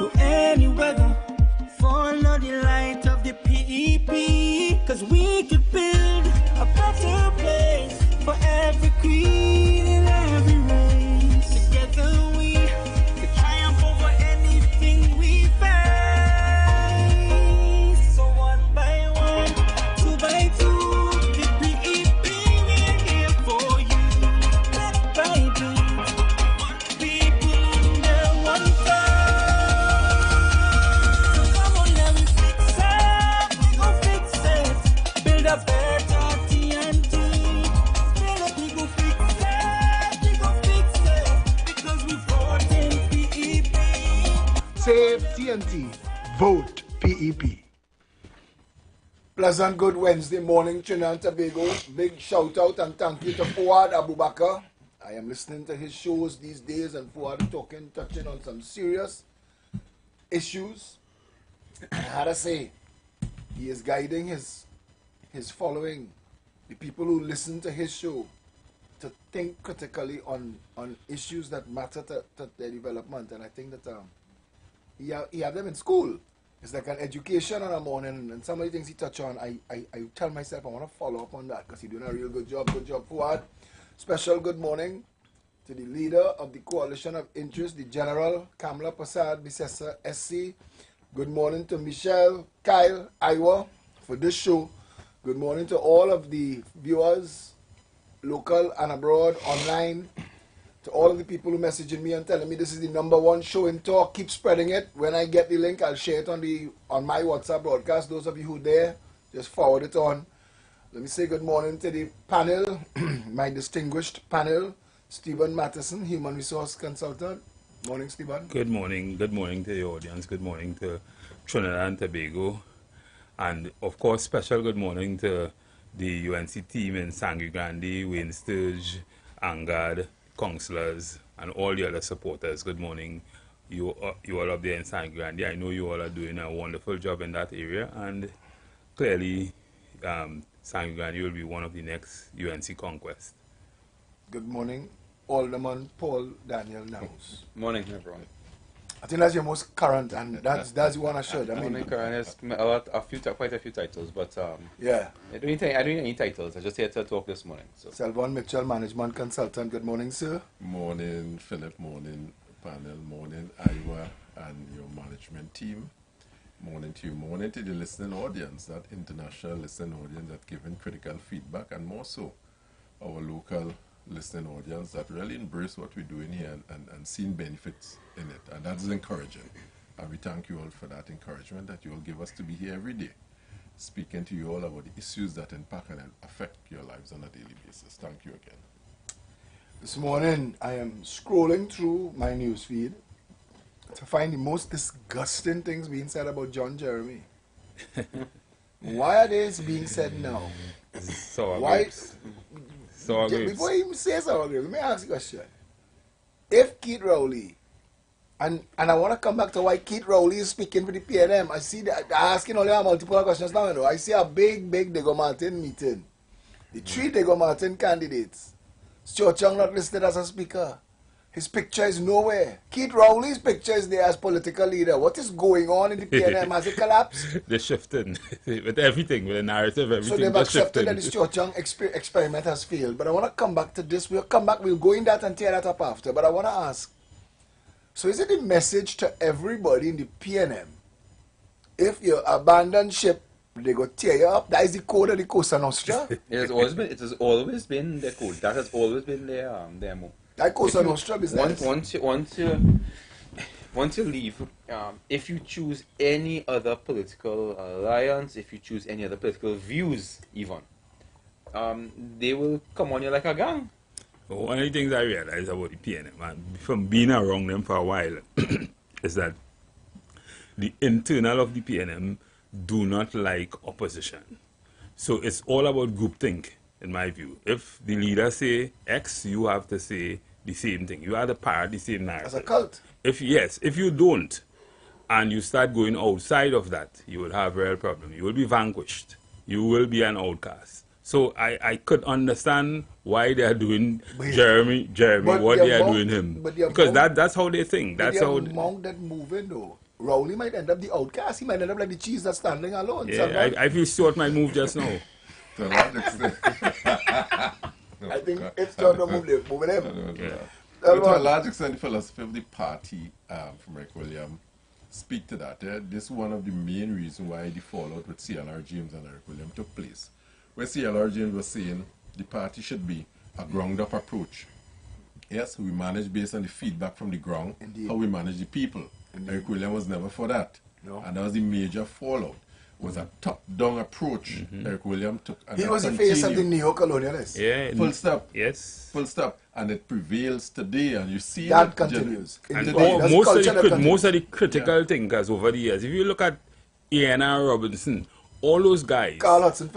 through any weather. Follow the light of the PEP, cause we could build a better place for every queen in every race. Together we could triumph over anything we face. So one by one, two by two, the PEP we're here for you. Let by bit, one people under one flag. So come on, let me fix it. We gon' fix it. Build a better TNT. Build up, we gon' fix it. We gon' fix it. Because we brought in PEP. Save TNT, vote PEP. Pleasant good Wednesday morning, Trinidad and Tobago. Big shout out and thank you to Fuad Abubakar. I am listening to his shows these days, and Fuad touching on some serious issues. I had to say, he is guiding his following, the people who listen to his show, to think critically on issues that matter to their development. And I think that he have them in school. It's like an education on a morning, and some of the things he touch on, I tell myself I want to follow up on that because he's doing a real good job. Good job, Fuad. Special good morning to the leader of the Coalition of Interest, the General Kamala Prasad Bisesa SC. Good morning to Michelle, Kyle, IWER for this show. Good morning to all of the viewers, local and abroad, online. To all of the people who messaging me and telling me this is the #1 show in talk, keep spreading it. When I get the link, I'll share it on my WhatsApp broadcast. Those of you who are there, just forward it on. Let me say good morning to the panel, my distinguished panel, Stephen Matheson, Human Resource Consultant. Morning, Stephen. Good morning. Good morning to the audience. Good morning to Trinidad and Tobago. And, of course, special good morning to the UNC team in Sangre Grande, Wayne Sturge, Angad, councillors, and all the other supporters. Good morning, you all up there in Sangre Grande. I know you all are doing a wonderful job in that area, and clearly Sangre Grande will be one of the next UNC conquests. Good morning, Alderman Paul Daniel Naus. Morning, everyone. I think that's your most current, and that's the one I should. I mean, current is quite a few titles, but yeah. I don't need any titles. I just here to talk this morning. So. Selvon Mitchell, Management Consultant. Good morning, sir. Morning, Philip. Morning, panel. Morning, IWER and your management team. Morning to you. Morning to the listening audience, that international listening audience that giving critical feedback, and more so, our local listening audience that really embrace what we're doing here and seeing benefits in it. And that is encouraging. And we thank you all for that encouragement that you all give us to be here every day, speaking to you all about the issues that impact and affect your lives on a daily basis. Thank you again. This morning, I am scrolling through my news feed to find the most disgusting things being said about John Jeremy. Why are they being said now? So Why? So Before you even say so, let me ask you a question. If Keith Rowley, and I want to come back to why Keith Rowley is speaking for the PNM. I see that asking all your multiple questions now. You know, I see a big Diego Martin meeting. The 3 Diego Martin candidates. Stuart Young not listed as a speaker. His picture is nowhere. Keith Rowley's picture is there as political leader. What is going on in the PNM? Has it collapsed? they're shifting with everything, with the narrative, everything. So they've accepted that the Stuart Young experiment has failed. But I want to come back to this. We'll come back, we'll go in that and tear that up after. But I want to ask, so is it a message to everybody in the PNM? If you abandon ship, they go tear you up? That is the code of the Cosa Nostra? It has always been their code. That has always been their move. That Cosa Nostra business. Once you leave, if you choose any other political alliance, if you choose any other political views, even, they will come on you like a gang. Well, one of the things I realize about the PNM, from being around them for a while, is that the internal of the PNM do not like opposition. So it's all about groupthink, in my view. If the leader say X, you have to say the same thing. You have to parrot the same narrative. As a cult. If you don't, and you start going outside of that, you will have real problem. You will be vanquished. You will be an outcast. So I could understand why they are doing But- Jeremy, but what the they are amount- doing him. but the Because amount- that's how they think. But That's the how. amount that moving though. Rowley might end up the outcast. He might end up like the cheese that's standing alone. Yeah, Someone- I feel Stuart might move just now. To a large extent. I think it's trying to move him. Moving him. Yeah. That's But to a what- large extent, the philosophy of the party from Rick Williams speak to that. This is one of the main reasons why the fallout with CLR James and Rick Williams took place. Where CLR James was saying the party should be a ground-up approach. Yes, we manage based on the feedback from the ground, Indeed. how we manage the people. Rick Williams was never for that. No. And that was the major fallout. Was a top-down approach Eric Williams took. And He that was the face of the continued. neo-colonialists. Yeah. Full stop. Yes. Full stop. And it prevails today. And you see That that continues. And Today, that's most, of culture that the, continues. most of the critical thinkers over the years, if you look at A.N.R. Robinson, all those guys, Carl Hudson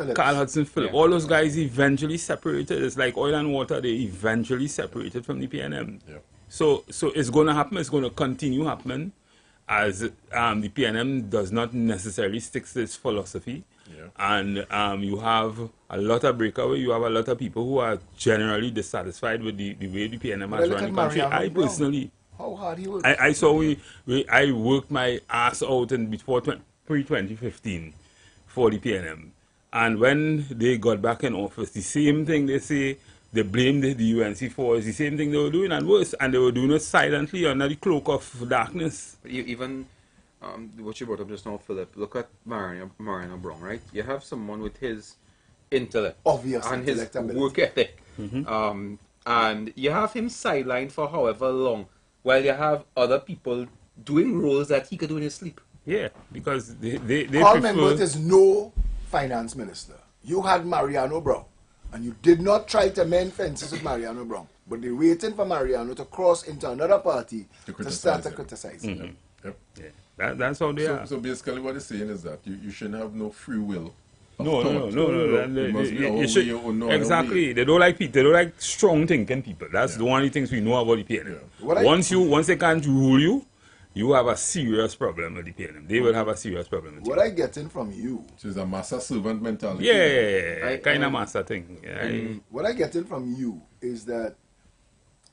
Phillips. All those guys eventually separated. It's like oil and water, they eventually separated from the PNM. Yep. So it's going to happen, it's going to continue happening as the PNM does not necessarily stick to its philosophy. Yeah. And you have a lot of breakaway, you have a lot of people who are generally dissatisfied with the way the PNM But has look run at the country. Mariano I Brown. personally, How hard he worked. I saw I worked my ass out in before pre-2015 for the PNM. And when they got back in office, the same thing they say they blamed the UNC for is the same thing they were doing and worse. And they were doing it silently under the cloak of darkness. Even what you brought up just now, Philip, look at Mariano Brown, right? You have someone with his intellect Obvious and his intellect ability. work ethic. And you have him sidelined for however long, while you have other people doing roles that he could do in his sleep. Yeah, because they Paul prefer... Membert is no finance minister. You had Mariano Brown, and you did not try to mend fences with Mariano Brown, but they're waiting for Mariano to cross into another party to start to criticize him. Yep. Yeah, that's how they are. So basically what they're saying is that you shouldn't have no free will. of No. thought. It must be our You should- way or no other exactly. way. They don't like people. They don't like strong thinking people. That's the only things we know about the PNM. What I- Once they can't rule you, you have a serious problem with the PNM. They will have a serious problem with What you. I getting from you, Which is a master servant mentality. Yeah, kind of I- master thing. Yeah, what I getting from you is that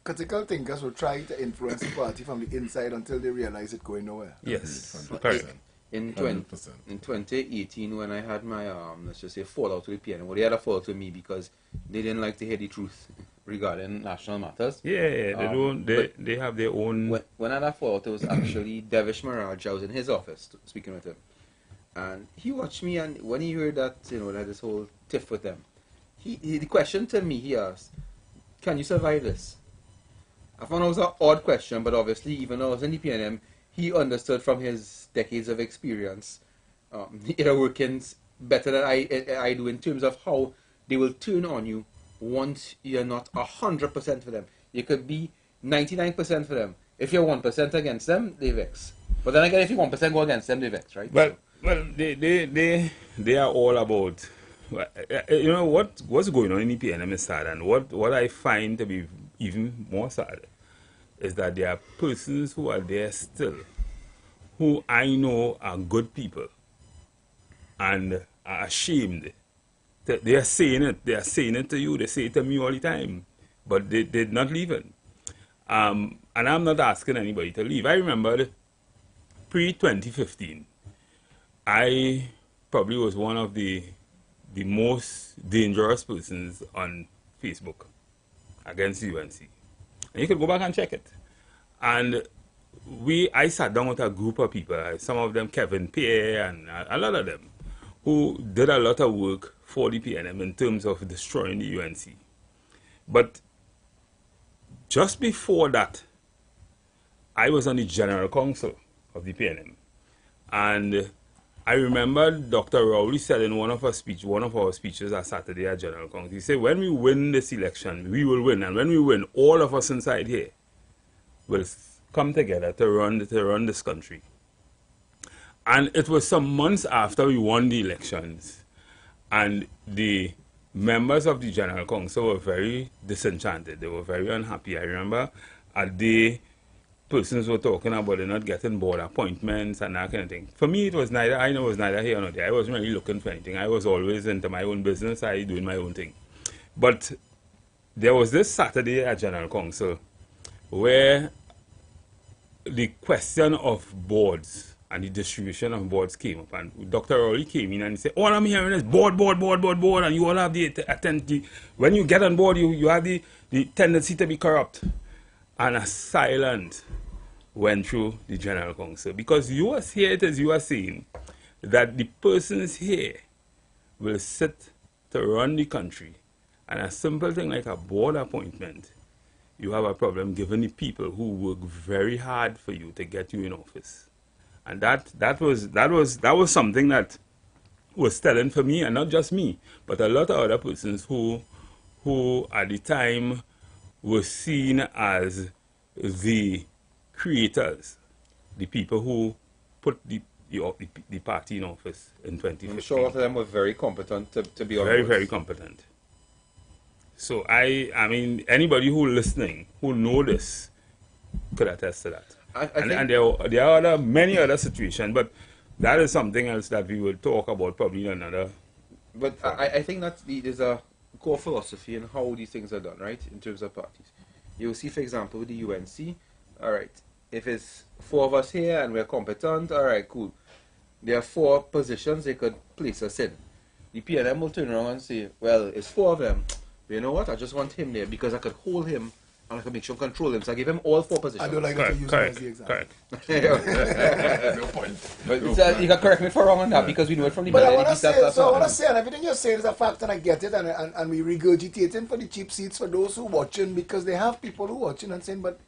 critical thinkers will try to influence the party from the inside until they realize it's going nowhere. yes, 100%. correct. In 100%. 2018, when I had my let's just say fallout with PNM, well, they had a fallout with me because they didn't like to hear the truth regarding national matters. Yeah, they don't. but- They have their own. When I had that fallout, it was actually Devish Miraj. I was in his office speaking with him, and he watched me. And when he heard that, they had this whole tiff with them, the question to me, he asked, "Can you survive this?" I found it was an odd question, but obviously, even though I was in the PNM, he understood from his decades of experience, the inner workings better than I do in terms of how they will turn on you once you're not 100% for them. You could be 99% for them. If you're 1% against them, they vex. But then again, if you 1% go against them, they vex, right? Well, they are all about. You know what's going on in the PNM is sad, and what I find to be even more sad is that there are persons who are there still, who I know are good people, and are ashamed. They are saying it. They are saying it to you. They say it to me all the time, but they're not leaving. And I'm not asking anybody to leave. I remember pre-2015, I probably was one of the most dangerous persons on Facebook against the UNC. And you could go back and check it. And I sat down with a group of people, some of them Kevin Pierre and a lot of them, who did a lot of work for the PNM in terms of destroying the UNC. But just before that, I was on the General Council of the PNM. And I remember Dr. Rowley said in one of our speeches at Saturday at General Council, he said, when we win this election, we will win. And when we win, all of us inside here will come together to run this country. And it was some months after we won the elections, and the members of the General Council were very disenchanted. They were very unhappy. I remember a day persons were talking about they're not getting board appointments and that kind of thing. For me, it was neither. I know it was neither here nor there. I wasn't really looking for anything. I was always into my own business. I doing my own thing. But there was this Saturday at General Council where the question of boards and the distribution of boards came up, and Dr. Rowley came in and he said, all I'm hearing is board, and you all have the attention. When you get on board, you have the tendency to be corrupt. And a silence went through the General Council, because you was here, it is you are saying that the persons here will sit to run the country, and a simple thing like a board appointment, you have a problem given the people who work very hard for you to get you in office. And that was something that was telling for me, and not just me, but a lot of other persons who at the time were seen as the creators, the people who put the party in office in 2015. I'm sure all of them were very competent to be on very, boards. very competent. So I mean, anybody who listening, who know this, could attest to that. And there are many other situations, but that is something else that we will talk about probably in another. But I think that there's a core philosophy in how these things are done, right, in terms of parties. You'll see, for example, with the UNC, all right, if it's 4 of us here and we're competent, all right, cool. There are 4 positions they could place us in. The PNM will turn around and say, well, it's 4 of them. But you know what? I just want him there because I could hold him and I could make sure I control him. So I give him all 4 positions. I don't like to use him as the example. Correct. No point. But you can correct me if I'm wrong on that, because we know it from the But I melody. want to say, and everything you're saying is a fact, and I get it, and we regurgitating for the cheap seats for those who watching, because they have people who watching and saying, but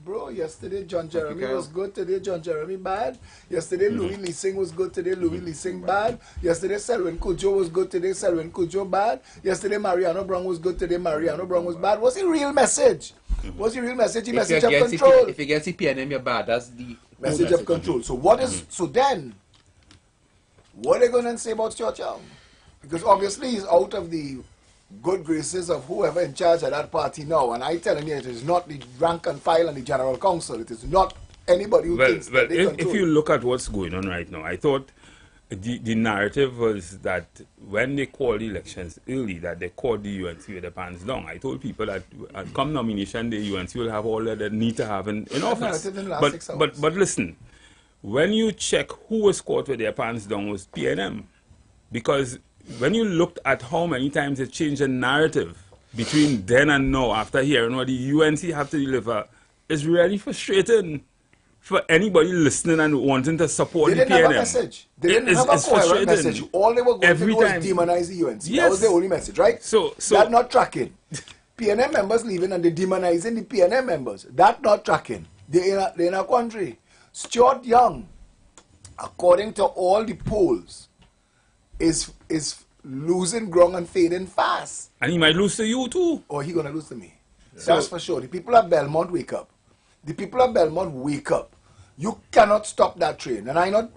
bro, yesterday John Jeremy was good, today John Jeremy bad. Yesterday Louis Leasing was good, today Louis Leasing bad. Yesterday Selwyn Kujo was good, today Selwyn Kujo bad. Yesterday Mariano Brown was good, today Mariano Brown was bad. What's the real message? What's the real message? The message of control. If you get CPNM, you're bad. That's the message of control. So what is so then? What are they going to say about Stuart Young? Because obviously he's out of the good graces of whoever in charge of that party now. And I telling you, it is not the rank and file and the General Council. It is not anybody who thinks that they control. If you look at what's going on right now, I thought the narrative was that when they called the elections early, that they called the UNC with their pants down. I told people that come nomination day, UNC will have all that they need to have in office. But listen, when you check who was caught with their pants down was PNM. Because when you looked at how many times they changed the narrative between then and now, after hearing what the UNC have to deliver, it's really frustrating for anybody listening and wanting to support the PNM. They didn't have a message. They didn't have a coherent message. All they were going to do was demonize the UNC. Yes. That was the only message, right? So that's not tracking. PNM members leaving and they demonizing the PNM members. That's not tracking. They're in a country. Stuart Young, according to all the polls, is losing ground and fading fast. And he might lose to you too. Or he gonna lose to me. Yeah. That's for sure. The people of Belmont wake up. The people of Belmont wake up. You cannot stop that train. And I don't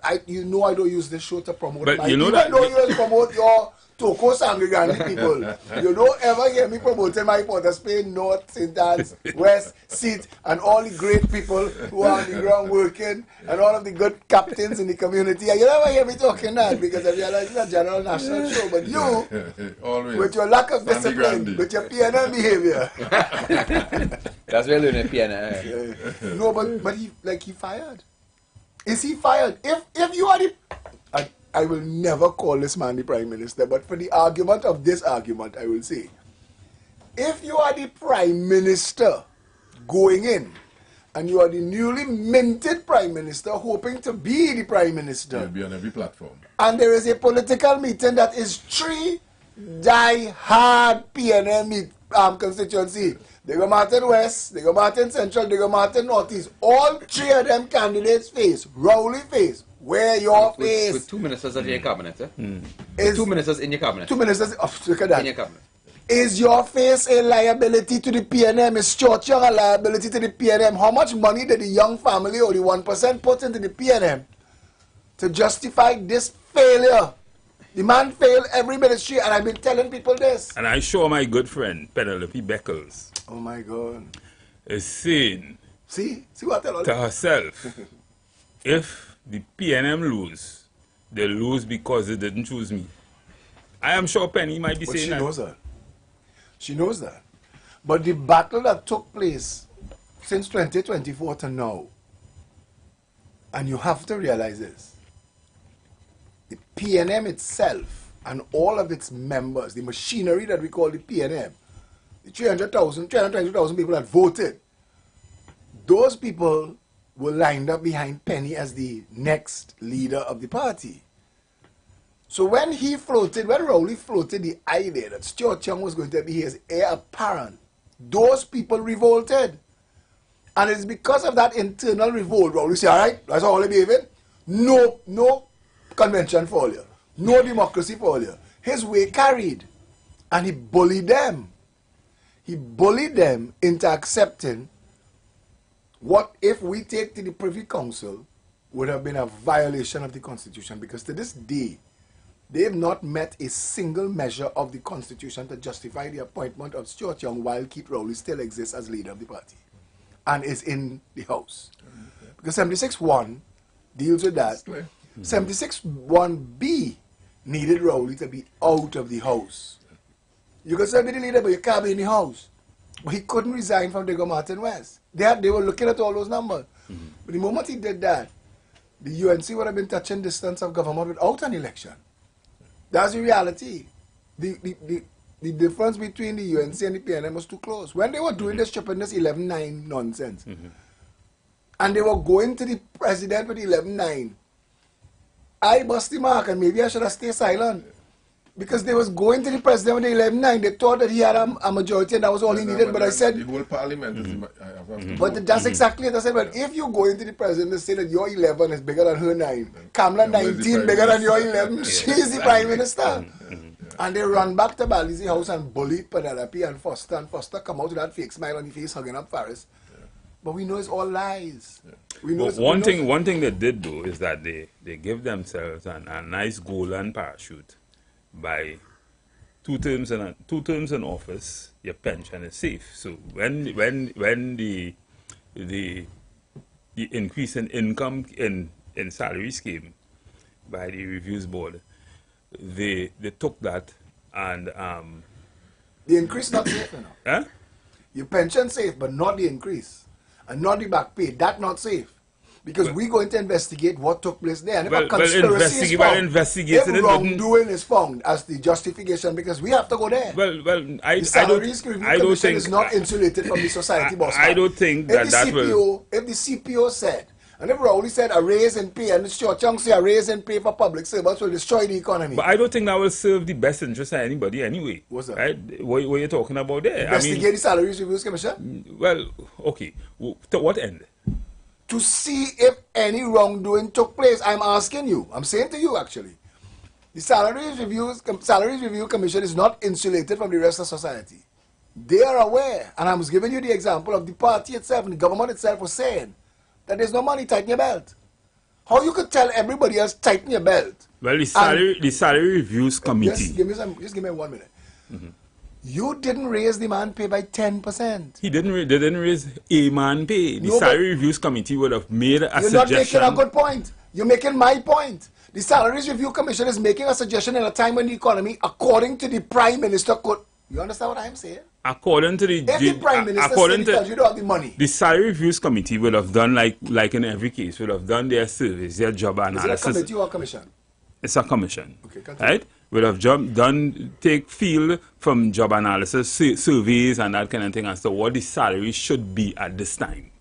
use this show to promote but my you know even though you promote your Toko Sangregani people. You don't ever hear me promoting my Port of Spain, North, St. Anne's, West, Seat, and all the great people who are on the ground working, and all of the good captains in the community. You never hear me talking that because I realize it's a general national show. But you, always, with your lack of discipline, with your PNM behavior. That's really in PNM. No, but he fired. Is he fired? If you are the... I will never call this man the Prime Minister, but for the argument of this argument, I will say, if you are the Prime Minister going in, and you are the newly minted Prime Minister hoping to be the Prime Minister, you'll be on every platform. And there is a political meeting that is 3 die-hard PNM constituency. They go Martin West, they go Martin Central, they go Martin Northeast. All 3 of them candidates face, Rowley face, where your face. With 2 ministers in your cabinet, eh? 2 ministers in your cabinet. 2 ministers, look at that. In your cabinet. Is your face a liability to the PNM? Is Stuart Young a liability to the PNM? How much money did the Young family or the 1% put into the PNM to justify this failure? The man failed every ministry, and I've been telling people this. And I show my good friend, Penelope Beckles. Oh my God. Is saying See what I tell to you? herself, if the PNM lose, they lose because they didn't choose me. I am sure Penny might be But saying she that. knows that. She knows that. But the battle that took place since 2024 to now, and you have to realize this, the PNM itself and all of its members, the machinery that we call the PNM, the 320,000 people that voted, those people were lined up behind Penny as the next leader of the party. So when Rowley floated the idea that Stuart Young was going to be his heir apparent, those people revolted. And it's because of that internal revolt, Rowley said, all right, that's all I'm behaving. No convention for you. No democracy for you. His way carried. And he bullied them. He bullied them into accepting what, if we take to the Privy Council, would have been a violation of the Constitution. Because to this day, they have not met a single measure of the Constitution to justify the appointment of Stuart Young while Keith Rowley still exists as leader of the party and is in the House. Because 76(1) deals with that. 76(1)(b) needed Rowley to be out of the House. You can still be the leader, but you can't be in the House. But he couldn't resign from Digger Martin West. They were looking at all those numbers. But the moment he did that, the UNC would have been touching distance of government without an election. That's the reality. The difference between the UNC and the PNM was too close. When they were doing this stupendous 11-9 nonsense, and they were going to the president with 11-9, I bust the mark, and maybe I should have stayed silent. Because they was going to the president with the 11-9, they thought that he had a majority and that was all he needed. But I said, the whole parliament is. but that's exactly it. I said, but if you go into the president and say that your 11 is bigger than her 9, Kamala 19 bigger than your 11, she is the prime minister. And they run back to Balizi House and bullied Penelope and Foster come out with that fake smile on the face hugging up Faris. But we know it's all lies. We know One thing they did do is that they give themselves a nice golden parachute. By two terms in office, your pension is safe. So when the increase in income in salaries came by the reviews board, they took that and the increase not safe enough. huh? Your pension safe, but not the increase. And not the back pay. That not safe. Because we're going to investigate what took place there. And if a conspiracy is found, if wrongdoing is found as the justification, because we have to go there. The Salaries Review Commission is not insulated from the society boss. I don't think that will. If the CPO said, and if Rowley said a raise in pay, and Stuart Young said a raise in pay for public servants will destroy the economy. But I don't think that will serve the best interest of anybody anyway. What's that? Right? What you're talking about there? Investigate the Salaries Review Commission? Well, okay. To what end? To see if any wrongdoing took place. I'm asking you. I'm saying to you, actually. The Salaries Review Commission is not insulated from the rest of society. They are aware. And I was giving you the example of the party itself and the government itself was saying that there's no money, tighten your belt. How you could tell everybody else, tighten your belt? Well, the salary reviews committee. Just give me 1 minute. You didn't raise the man pay by 10%. They didn't raise a man pay. The salary reviews committee would have made a suggestion. You're not making a good point. You're making my point. The Salaries Review Commission is making a suggestion at a time when the economy, according to the Prime Minister, could... You understand what I'm saying? According to if the Prime Minister said you don't have the money. The Salary Reviews Committee will have done, like in every case, will have done their service, their job analysis. Is it a committee or a commission? It's a commission. Okay, continue. Right? Will have take field from job analysis, surveys and that kind of thing as to what the salary should be at this time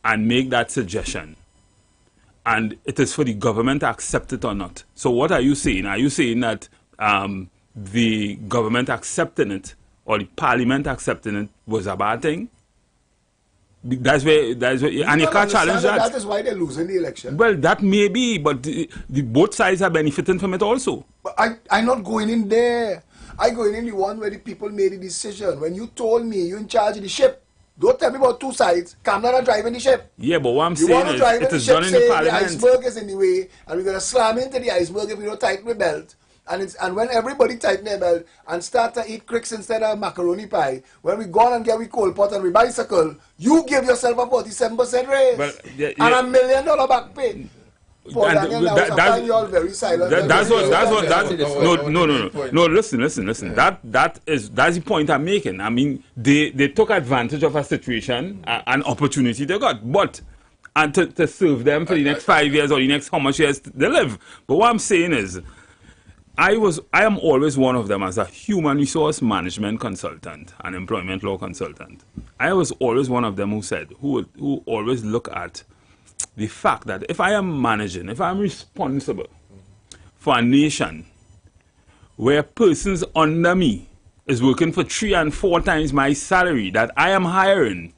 and make that suggestion. And it is for the government to accept it or not. So what are you saying? Are you saying that the government accepting it or the parliament accepting it was a bad thing? That's where and you can't challenge that. That is why they're losing the election. Well, that may be, but the both sides are benefiting from it also. But I'm not going in there. I go in the one where the people made the decision. When you told me you're in charge of the ship, don't tell me about two sides. Kamala driving the ship. Yeah, but what I'm saying is it is done in the parliament. The iceberg is in the way, and we're going to slam into the iceberg if we don't tighten the belt. And when everybody tighten their belt and start to eat cricks instead of macaroni pie, when we go on and get we cold pot and we bicycle, you give yourself a 47% raise But, yeah, and $1 million back pay. For Daniel, I find you all very silent. That's no. Listen. That's the point I'm making. I mean, they took advantage of a situation, an opportunity they got, but and to serve them for the next 5 years or the next how much years they live. But what I'm saying is, I am always one of them as a human resource management consultant, an employment law consultant. I was always one of them who always look at the fact that if I am managing, if I'm responsible for a nation where persons under me is working for 3 and 4 times my salary that I am hiring,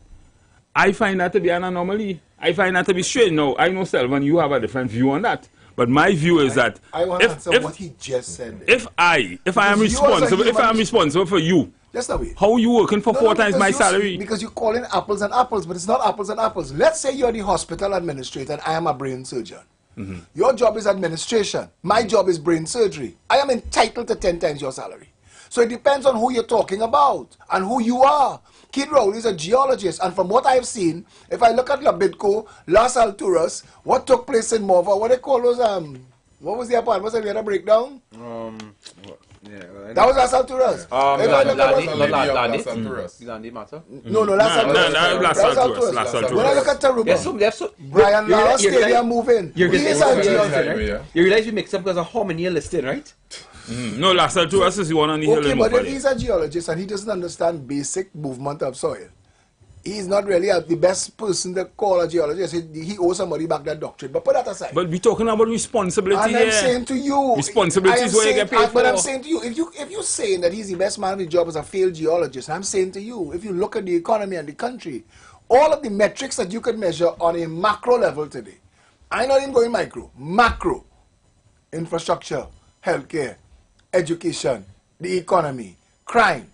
I find that to be an anomaly. I find that to be strange. No, I know, Selvan, you have a different view on that. But my view is that I want to answer what he just said. If I am responsible for you, just a way. How are you working for 4 times my salary? Because you're calling apples and apples, but it's not apples and apples. Let's say you're the hospital administrator and I am a brain surgeon. Your job is administration. My job is brain surgery. I am entitled to 10 times your salary. So it depends on who you're talking about and who you are. Kid Rowley is a geologist, and from what I've seen, if I look at Labidco, Las Alturas, what took place in Mova, what they call those, what was the apartment? Was we had a breakdown? That was Las Alturas. Gandhi matter? No, Las Alturas. Las Alturas. When I look at Taruba, Brian Lara Stadium moving. You realize we mix up because of how many you're listed, right? No, Las Alturas is the one on the hill. Okay, but if he's a geologist and he doesn't understand basic movement of soil, he's not really the best person to call a geologist. He owes somebody back that doctrine. But put that aside. But we're talking about responsibility. And I'm saying to you, responsibility is where you get paid for. But I'm saying to you, if you're saying that he's the best man of the job as a failed geologist, I'm saying to you, if you look at the economy and the country, all of the metrics that you could measure on a macro level today, I'm not even going micro, macro, infrastructure, healthcare, education, the economy, crime,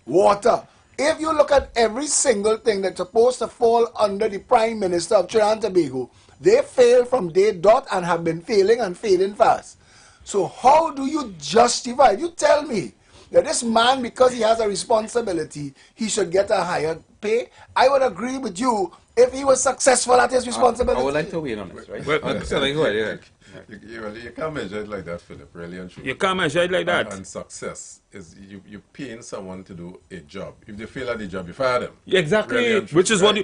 water. If you look at every single thing that's supposed to fall under the Prime Minister of Trinidad and Tobago, they fail from day dot and have been failing and failing fast. So how do you justify? You tell me that this man, because he has a responsibility, he should get a higher pay. I would agree with you if he was successful at his responsibility. I would like to weigh in on this, right? You can't measure it like that, Philip, really and truly. You can't measure it like that. And success is you're paying someone to do a job. If they fail at the job, you fire them. Exactly, Really which is what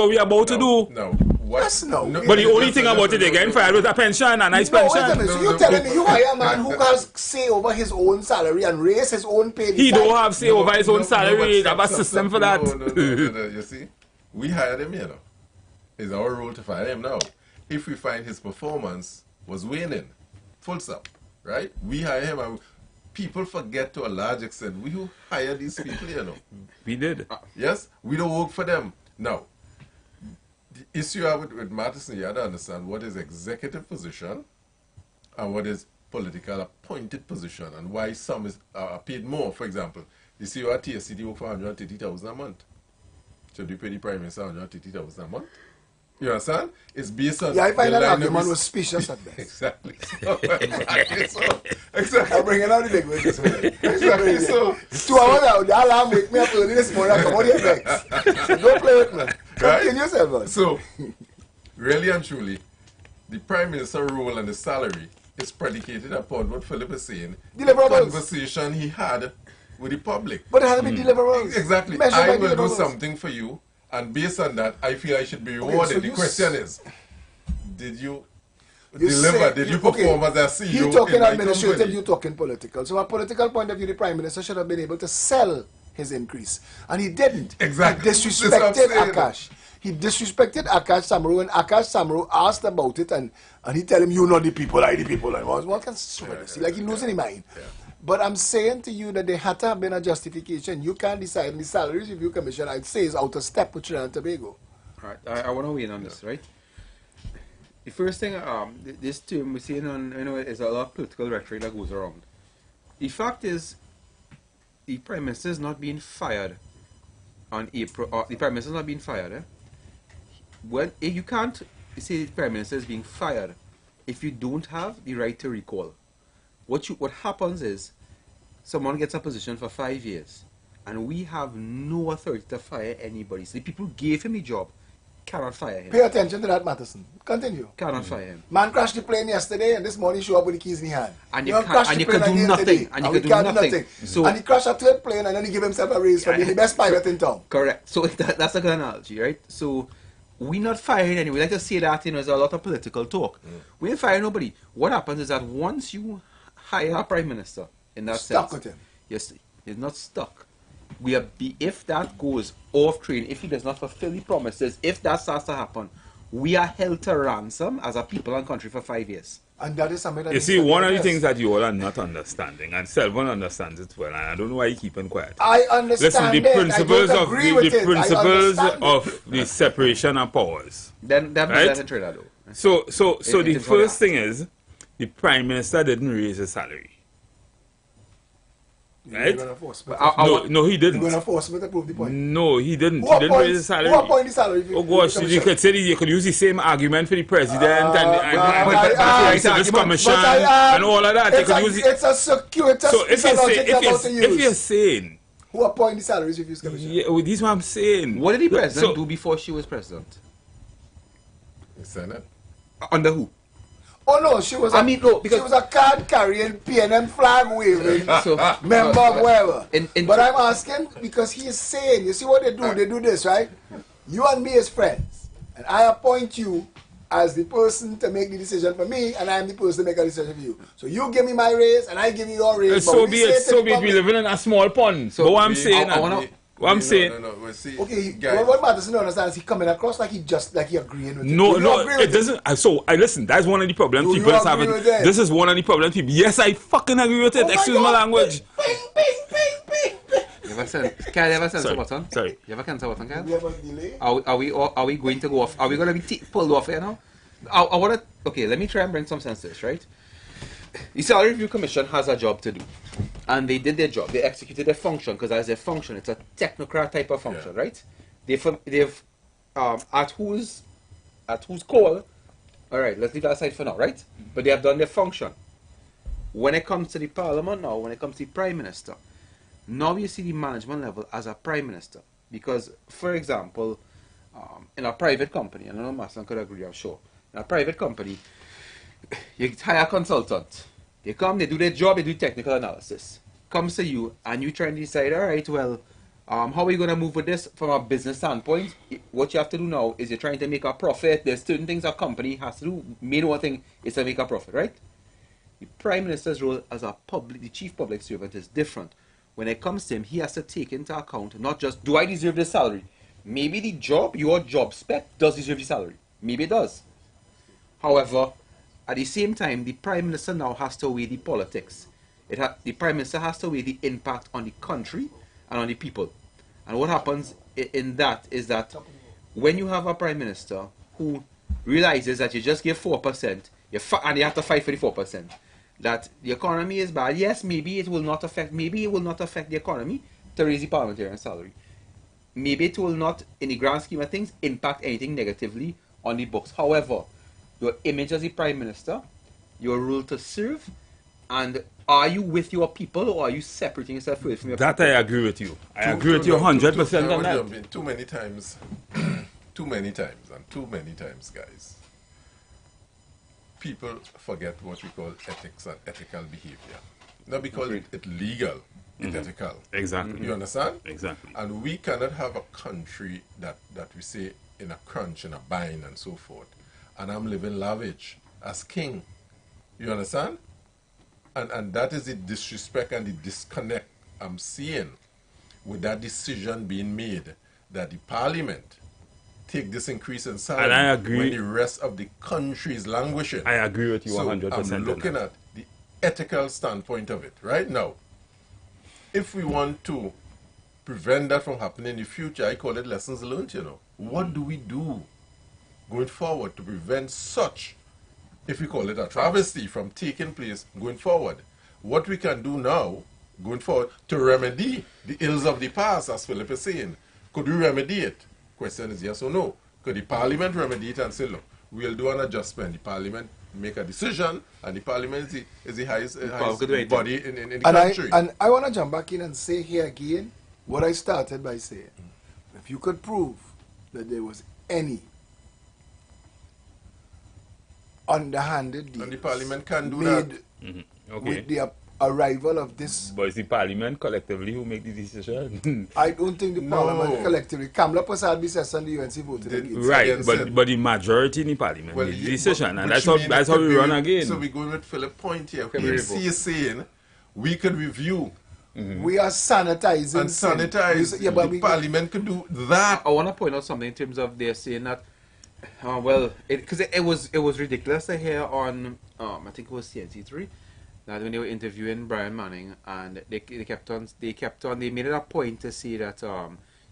we're about to do. No. Yes, no. But the only thing about it, they're getting fired with a pension, a nice pension. Wait a minute. So you're telling me you hire a man who has say over his own salary and raise his own pay? He don't have say over his own salary. They have a system for that. No. You see, we hired him, you know. It's our role to fire him now. If we find his performance was waning, full stop, right? We hire him, and people forget to a large extent. We who hire these people, you know. We did. Yes, we don't work for them. Now, the issue with Matheson, you have to understand what is executive position and what is political appointed position, and why some are paid more. For example, the CEO at TSCD work for $130,000 a month. Should you pay the Prime Minister $130,000 a month? You understand? It's based on... Yeah, I find that argument was specious at best. Exactly. Exactly. I'm bringing out the big words this morning. Exactly. So, 2 hours now, the alarm wake me up early this morning. I come out here next. Don't play with me. Continue yourself, man. So, really and truly, the Prime Minister role and the salary is predicated upon what Philip is saying. Deliverables. The conversation he had with the public. But it has to be deliverables. Exactly. I will do something for you. And based on that, I feel I should be rewarded. So the question is, did you deliver? Did you perform as a CEO? You're talking administrative, you're talking political. So, from a political point of view, the Prime Minister should have been able to sell his increase. And he didn't. Exactly. He disrespected Akash. He disrespected Akash Samru, and Akash Samru asked about it, and he tell him, you know the people, I the people. And what can like he losing his mind. Yeah. But I'm saying to you that there had to have been a justification. You can't decide. And the Salaries Review Commission, I'd say, is out of step with Trinidad and Tobago. All right, I want to weigh in on this, right? The first thing, this term we're seeing on, is a lot of political rhetoric that goes around. The fact is, the Prime Minister is not being fired on April, or the Prime Minister is not being fired. If you can't say the Prime Minister is being fired if you don't have the right to recall. what happens is someone gets a position for 5 years, and we have no authority to fire anybody. So the people who gave him the job cannot fire him. Pay attention to that, Matheson. Continue. Cannot fire him. Man crashed the plane yesterday, and this morning show up with the keys in his hand. And you Man can't- crashed and the you plane can do again nothing. today, And you we can do can't nothing. So- and he crashed a third plane, and then he gave himself a raise for being the best pilot in town. Correct. So that's a good analogy, right? So we're not firing anyone. Like to say that, there's a lot of political talk. We ain't firing nobody. What happens is that once you hire a prime minister, in that Stuck sense, with him. yes, he's not stuck. If that goes off train, if he does not fulfill the promises, if that starts to happen, we are held to ransom as a people and country for 5 years. And that is something that You needs see, to be one of the addressed. things that you all are not understanding, and Selvon understands it well, and I don't know why you keep him quiet. I understand Listen, the it. principles I don't of agree with the it. I principles understand it. of the separation of powers. Then that Right? doesn't trade that though. So It the is what first it thing is, the prime minister didn't raise his salary. You're Right? going to force me. But No, he You're didn't. going to force me to prove the point. No, he didn't. Who He didn't raise appoints, his salary. who appoints the salary? if Oh gosh, if you could say that you could use the same argument for the president and but the service commission but I, and all of that. They It's could a, use it. it's a circuitous So if you're saying, who appoint the salaries if you commission? yeah, well, this is what I'm saying. What did the president So- do before she was president? The Senate. Under who? Oh no, she was. I mean, no, because- she was a card carrying, PNM flag waving So- member of wherever. In- But I'm asking because he is saying, you see what they do? They do this, right? You and me as friends, and I appoint you as the person to make the decision for me, and I am the person to make a decision for you. So you give me my raise, and I give you your raise. but So we be say it. to So the be it. We public- living in a small pond. So But what I'm We- saying, I wanna- what I'm saying. No, well, see, Okay, guys, what Madison don't understand is he coming across like he agreeing with No, you. no, agree it with doesn't. So I listen. That's one of the problems Do you people is agree having. with that? This is one of the problems people. Yes, I fucking agree with it. Oh my Excuse my God. language. Bing, bing, bing, bing, bing. You ever send? Kyle, you ever send Sorry, a button? sorry. You ever send a button, Kyle? We have a delay. Are we going to go off? Are we going to be pulled off here now? I want to. Okay, let me try and bring some sense to this, right? The Salary Review Commission has a job to do, and they did their job. They executed their function because as their function, it's a technocrat type of function, Yeah. right? They've at whose call. All right, let's leave that aside for now, right? But they have done their function. When it comes to the Parliament now, when it comes to the Prime Minister, now you see the management level as a Prime Minister. Because, for example, in a private company, and I know Master could agree, I'm sure, in a private company, you hire a consultant. They come, they do their job, they do technical analysis. Comes to you, and you try and decide, all right, well, how are we going to move with this from a business standpoint? What you have to do now is you're trying to make a profit. There's certain things a company has to do. Main one thing is to make a profit, right? The Prime Minister's role as the chief public servant is different. When it comes to him, he has to take into account not just, do I deserve this salary? Maybe the job, your job spec, does deserve the salary. Maybe it does. However, at the same time, the Prime Minister now has to weigh the politics. The Prime Minister has to weigh the impact on the country and on the people. And what happens in that is that when you have a Prime Minister who realizes that you just give 4%, and you have to fight for the 4%, that the economy is bad, yes, maybe it will not affect the economy to raise the parliamentarian salary. Maybe it will not, in the grand scheme of things, impact anything negatively on the books. However, your image as a Prime Minister, your role to serve, and are you with your people or are you separating yourself away from your That people? I agree with you. I agree with you 100% on that. Too many times, guys. People forget what we call ethics and ethical behavior. Not because it's legal, it's ethical. Exactly. You understand? Exactly. And we cannot have a country that we say in a crunch, in a bind, and so forth. And I'm living lavish as king. You understand? And that is the disrespect and the disconnect I'm seeing with that decision being made that the parliament take this increase in salary And I agree. when the rest of the country is languishing. I agree with you 100%. So I'm looking at the ethical standpoint of it right now. If we want to prevent that from happening in the future, I call it lessons learned, you know. What do we do going forward to prevent such, if we call it a travesty, from taking place going forward? What we can do now, going forward, to remedy the ills of the past, as Philip is saying. Could we remedy it? Question is yes or no. Could the parliament remedy it and say, look, we'll do an adjustment. The parliament make a decision, and the parliament is the highest Good body in the country. And I want to jump back in and say here again what I started by saying. If you could prove that there was any underhanded deals And the parliament can do made that. Okay. with the arrival of this, But it's the parliament collectively who make the decision. I don't think the No. parliament collectively, Kamala Prasad Bisesa and the UNC voted Did- against it. Right, Against but it. the majority in the parliament Well, made the yeah, decision, but- and which that's means how it we could run be- again. So we're going with Philip's point here. Can we PMC revoke? is saying we could review We are sanitizing. and sin. sanitize. Yeah, but the we, parliament could do that. I want to point out something in terms of they're saying that, well, because it was ridiculous to hear on, I think it was CNC3, that when they were interviewing Brian Manning, and they kept on, they made it a point to say that,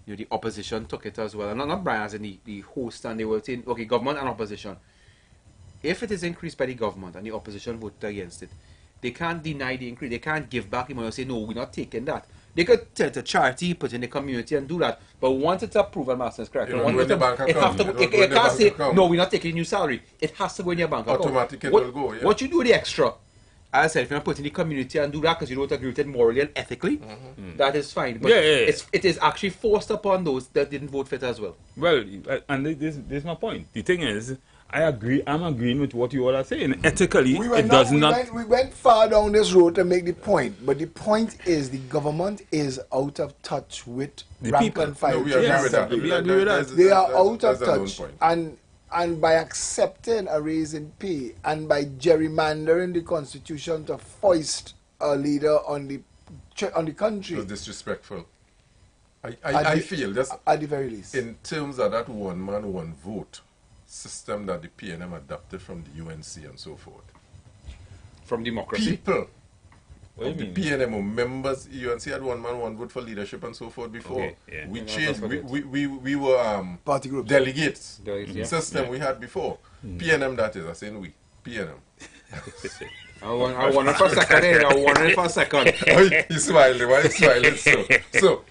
the opposition took it as well, and not Brian as in the host, and they were saying, okay, government and opposition. If it is increased by the government and the opposition voted against it, they can't deny the increase. They can't give back the money and say, no, we're not taking that. They could tell the charity, put in the community and do that. But once it's approved, and Master is correct. It will once go in the it's bank it account. have to, It will it go in the can't bank say, account. no, we're not taking a new salary. It has to go in your bank account. Automatic it What- will go, yeah. What you do with the extra, as I said, if you're not putting in the community and do that because you don't agree with it morally and ethically, that is fine. But Yeah, yeah, yeah. it is actually forced upon those that didn't vote for it as well. Well, and this is my point. The thing is, I'm agreeing with what you all are saying. Ethically, it does not. we went far down this road to make the point, but the point is the government is out of touch with The rank people. and file. No, we agree Yes, with that. we agree with that. They are out of That's a known touch, point. and by accepting a raise in pay and by gerrymandering the constitution to foist a leader on the country, It was disrespectful. At I the- feel just at the very least. in terms of that one man, one vote system that the PNM adopted from the UNC and so forth. From democracy. People What of do the you mean? PNM or members, UNC had one man, one vote for leadership and so forth before. Okay, yeah. We Yeah, changed, that's we were Party groups. delegates. Delegates, yeah. System we had before. PNM that is, I saying we. PNM. I wonder for a second. I wonder for a second. He's smiling. Why he's smiling? So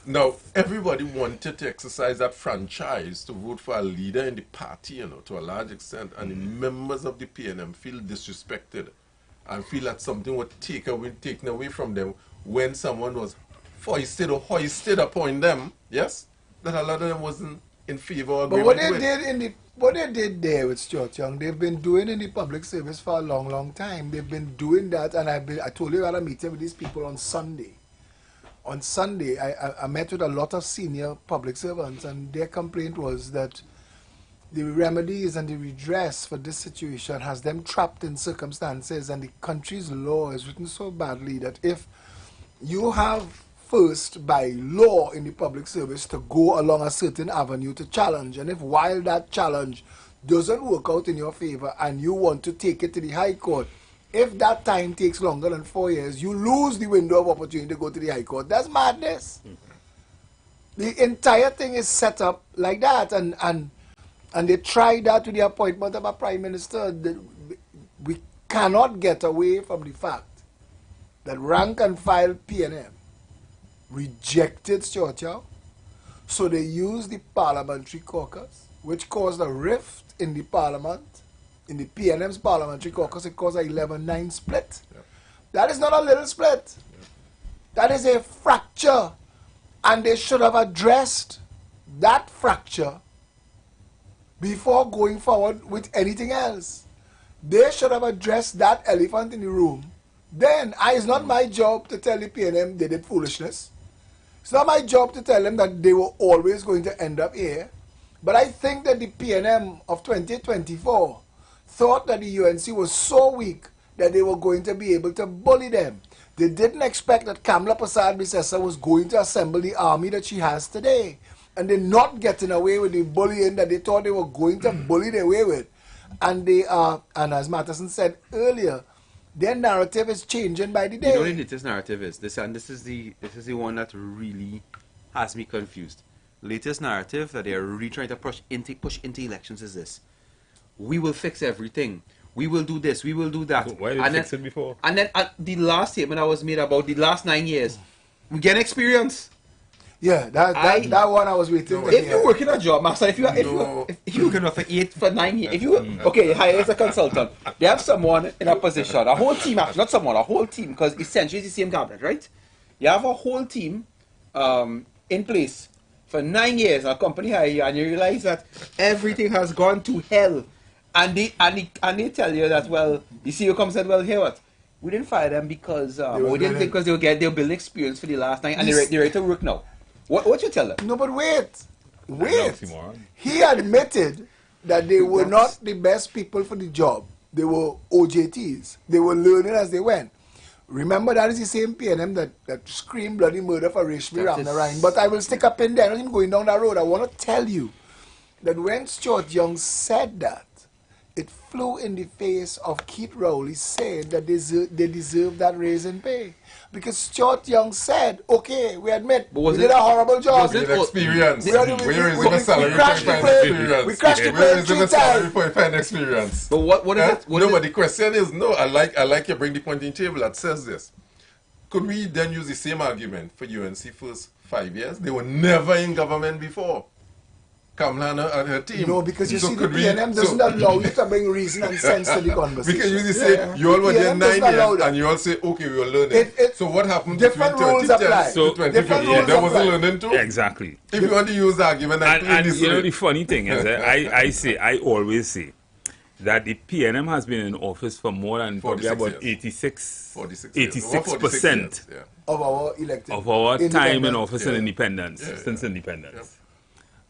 now everybody wanted to exercise that franchise to vote for a leader in the party, to a large extent, and the members of the PNM feel disrespected and feel that something was taken away from them when someone was foisted or hoisted upon them. Yes, that a lot of them wasn't in favor or But agreement what they did there with Stuart Young, they've been doing in the public service for a long, long time. They've been doing that, and I told you I had a meeting with these people on Sunday. On Sunday, I met with a lot of senior public servants, and their complaint was that the remedies and the redress for this situation has them trapped in circumstances, and the country's law is written so badly that if you have first by law in the public service to go along a certain avenue to challenge, and if while that challenge doesn't work out in your favor and you want to take it to the High Court, if that time takes longer than 4 years, you lose the window of opportunity to go to the High Court. That's madness. The entire thing is set up like that, and they tried that with the appointment of a prime minister. We cannot get away from the fact that rank and file PNM rejected Stuart Young, so they used the parliamentary caucus, which caused a rift in the parliament, in the PNM's parliamentary caucus. It caused a 11-9 split. Yep. That is not a little split. That is a fracture, and they should have addressed that fracture before going forward with anything else. They should have addressed that elephant in the room. Then, it's not my job to tell the PNM they did foolishness. It's not my job to tell them that they were always going to end up here. But I think that the PNM of 2024 thought that the UNC was so weak that they were going to be able to bully them. They didn't expect that Kamala Prasad Bisesa was going to assemble the army that she has today. And they're not getting away with the bullying that they thought they were going to bully their way with. And they are, and as Matteson said earlier, their narrative is changing by the day. You know what the latest narrative is? This is the one that really has me confused. Latest narrative that they are really trying to push into elections is this: we will fix everything. We will do this. We will do that. So why did they fix it before? And then the last statement that was made about the last 9 years, we get experience. Yeah, that one I was waiting to If hear. you work in a job, master, if you working for 9 years, if you okay, hire as a consultant, they have someone in a position, a whole team, actually, not someone, a whole team, because essentially it's the same cabinet, right? You have a whole team in place for 9 years, a company hire you, and you realize that everything has gone to hell, and they tell you that, well, you see, you come and said, well, here what? We didn't fire them because we didn't think because they'll build experience for the last 9, and they're ready to work now. What you tell them? No, but wait. He admitted that they were not the best people for the job. They were OJTs. They were learning as they went. Remember, that is the same PNM that screamed bloody murder for Rashmi Ramnarine. But I will stick up in there. I'm not even going down that road. I want to tell you that when Stuart Young said that, it flew in the face of Keith Rowley saying that they deserve that raise in pay. Because Stuart Young said, okay, we admit, we did a horrible job. With experience. We Where is the salary for experience? We crashed the Where plane is the 3 salary times. for find experience? But what is it? No, but the question is, no, I like you bring the pointing table that says this. Could we then use the same argument for UNC first 5 years? They were never in government before. Kamala and her team. No, because you So see, the could we- PNM doesn't allow you to bring reason and sense to the conversation. We can usually say, you all were there PNM 9 doesn't allow years that. and you all say, okay, we are learning. It- So what happened different between rules apply. 2010 So- to 2015? rules There was a apply. learning too? Exactly. If you want to use the argument and play And this you know way. the funny thing is that I always say that the PNM has been in office for more than probably 46 about years. 86 years. Over 46 86% years, yeah. Of our elected. of our time in independent. office and independence, Yeah, since yeah. independence. Yep.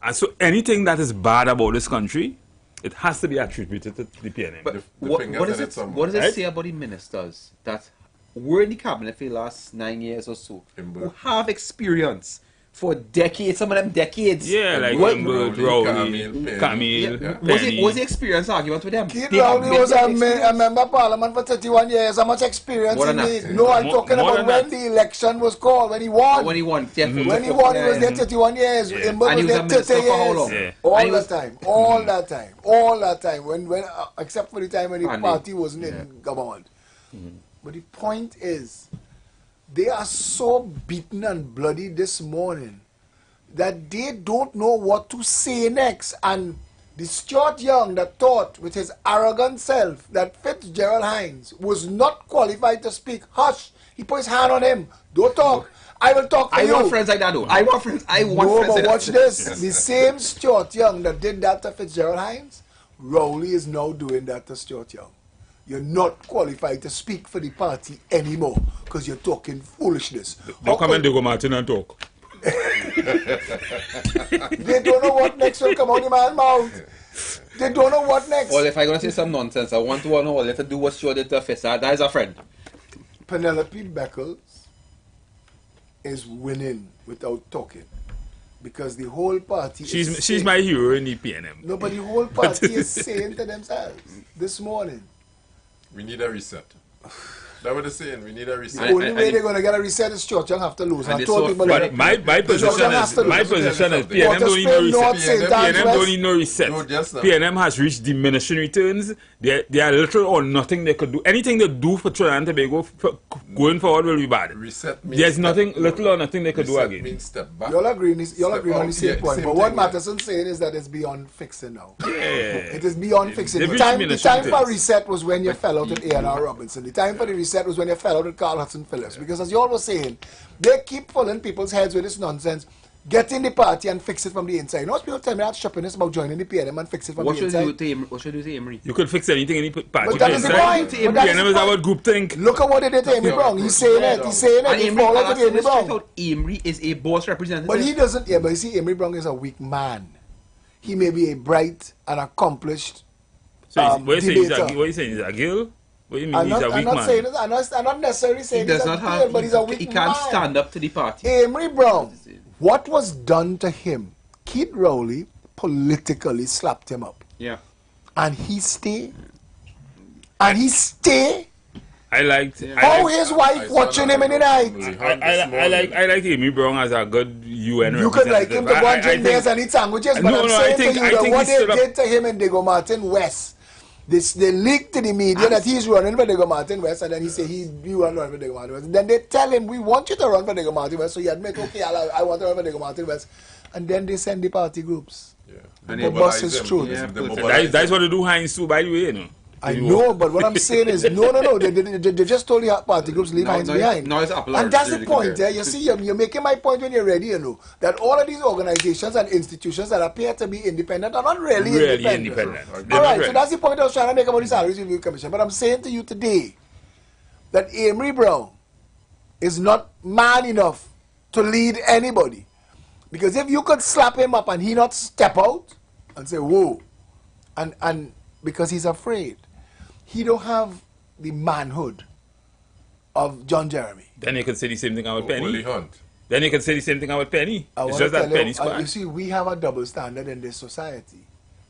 And so anything that is bad about this country, it has to be attributed to the PNM. But The what fingers does in it? it somewhere. What does it Right? say about the ministers that were in the cabinet for the last 9 years or so, Imber. who have experience for decades, some of them decades? Yeah, like What- Imbert, Rowley, Rowley, Camille, Camille, Yeah. Penny. Was the experience argument with them? Keith They have Rowley was a experience. member of parliament for 31 years. How much experience More he than need? that. No, I'm More- talking more about than when that. the election was called, when he won. When he won, When he won, he was there 31 years. Yeah. Imbert And he was was a there 30 minister for how years. long? Yeah. All And he that was- time. All that time. When except for the time when the Andy. party wasn't in government. But the point is, they are so beaten and bloody this morning that they don't know what to say next. And the Stuart Young that thought with his arrogant self that Fitzgerald Hines was not qualified to speak, hush, he put his hand on him. Don't talk. I will talk for I you. want friends like that though. I want friends. I want No, friends but like watch that. this. The same Stuart Young that did that to Fitzgerald Hines, Rowley is now doing that to Stuart Young. You're not qualified to speak for the party anymore because you're talking foolishness. Don't come and they go Martin and talk. They don't know what next will come out of the man's mouth. They don't know what next. Well, if I'm gonna say some nonsense, I want to know all you have to do what Stuart did to Fitz. That is a friend. Penelope Beckles is winning without talking because the whole party is She's saying, my hero in the PNM. no, but the whole party is saying to themselves this morning, We need a reset. That's what they're saying. We need a the reset. only way they're going to get a reset is Stuart Young have to lose. And I they told saw people Fred- that. My position has to is my lose. position is Water PNM don't need no Spain, North, reset. St. Anne's PNM West. don't need no reset. No, just now. PNM has reached diminishing returns. There are little or nothing they could do. Anything they do for Trinidad and Tobago going forward will be bad. Reset means There's step- nothing, little or nothing they could do reset again. means step back. Y'all agree on the Step same out. Yeah, point. same But what thing, yeah. Mattison's saying is that it's beyond fixing now. Yeah. It is beyond fixing. They've The reached time diminishing for returns. reset was when you fell out with A&R Robinson. The time for the reset was when you fell out with Carl Hudson Phillips. Because as you all were saying, they keep filling people's heads with this nonsense. Get in the party and fix it from the inside. You know what people tell me that shoppiness about joining the PNM and fix it from What the should inside? you do to Emery? What should you do to Emery? You could fix anything in the party. But that is the point. But that is PNM the is point. about groupthink. Look at what they did to Amy Brown. He's saying it. He's saying it. And He Emery, followed and to Amy straight Brown. out, Emery is a boss representative. But he doesn't. Yeah, but you see, Emery Brown is a weak man. He may be a bright and accomplished. So what you debater. saying? He's a girl? What do you mean I'm he's a not weak man? saying it. I'm not necessarily he saying does he's a not girl, have. but he's a weak He can't man. stand up to the party. Emery Brown, what was done to him? Keith Rowley politically slapped him up, Yeah. and he stay. And he stay. I liked. How his wife watching him in the night. I like Amy Brown as a good UN You could like him to go and drink beers and eat sandwiches, but No, I'm no, saying I think- to you I that think what he they stood up- did to him in Diego Martin West They leak to the media that he's running for Diego Martin West, and then he say he want to run for Diego Martin West. Then they tell him, we want you to run for Diego Martin West. So he admit, okay, I want to run for Diego Martin West. And then they send the party groups. Yeah. And They the bus mobilize is them. true. Yeah, they That's mobilize what they do Heinz too, by the way, you know. I know, but what I'm saying is, no. They just told the party groups leave Heinz behind. No, it's up. And that's the point, you see, you're making my point when you're ready, you know, that all of these organizations and institutions that appear to be independent are not really independent. All right, so that's the point I was trying to make about the Salaries Review Commission. But I'm saying to you today that Amory Brown is not man enough to lead anybody. Because if you could slap him up and he not step out and say, whoa, and because he's afraid, he don't have the manhood of John Jeremy. Then you can say the same thing about Penny. Willie Hunt. Then you can say the same thing about Penny. I It's wanna just that tell you, Penny squad. you see, we have a double standard in this society.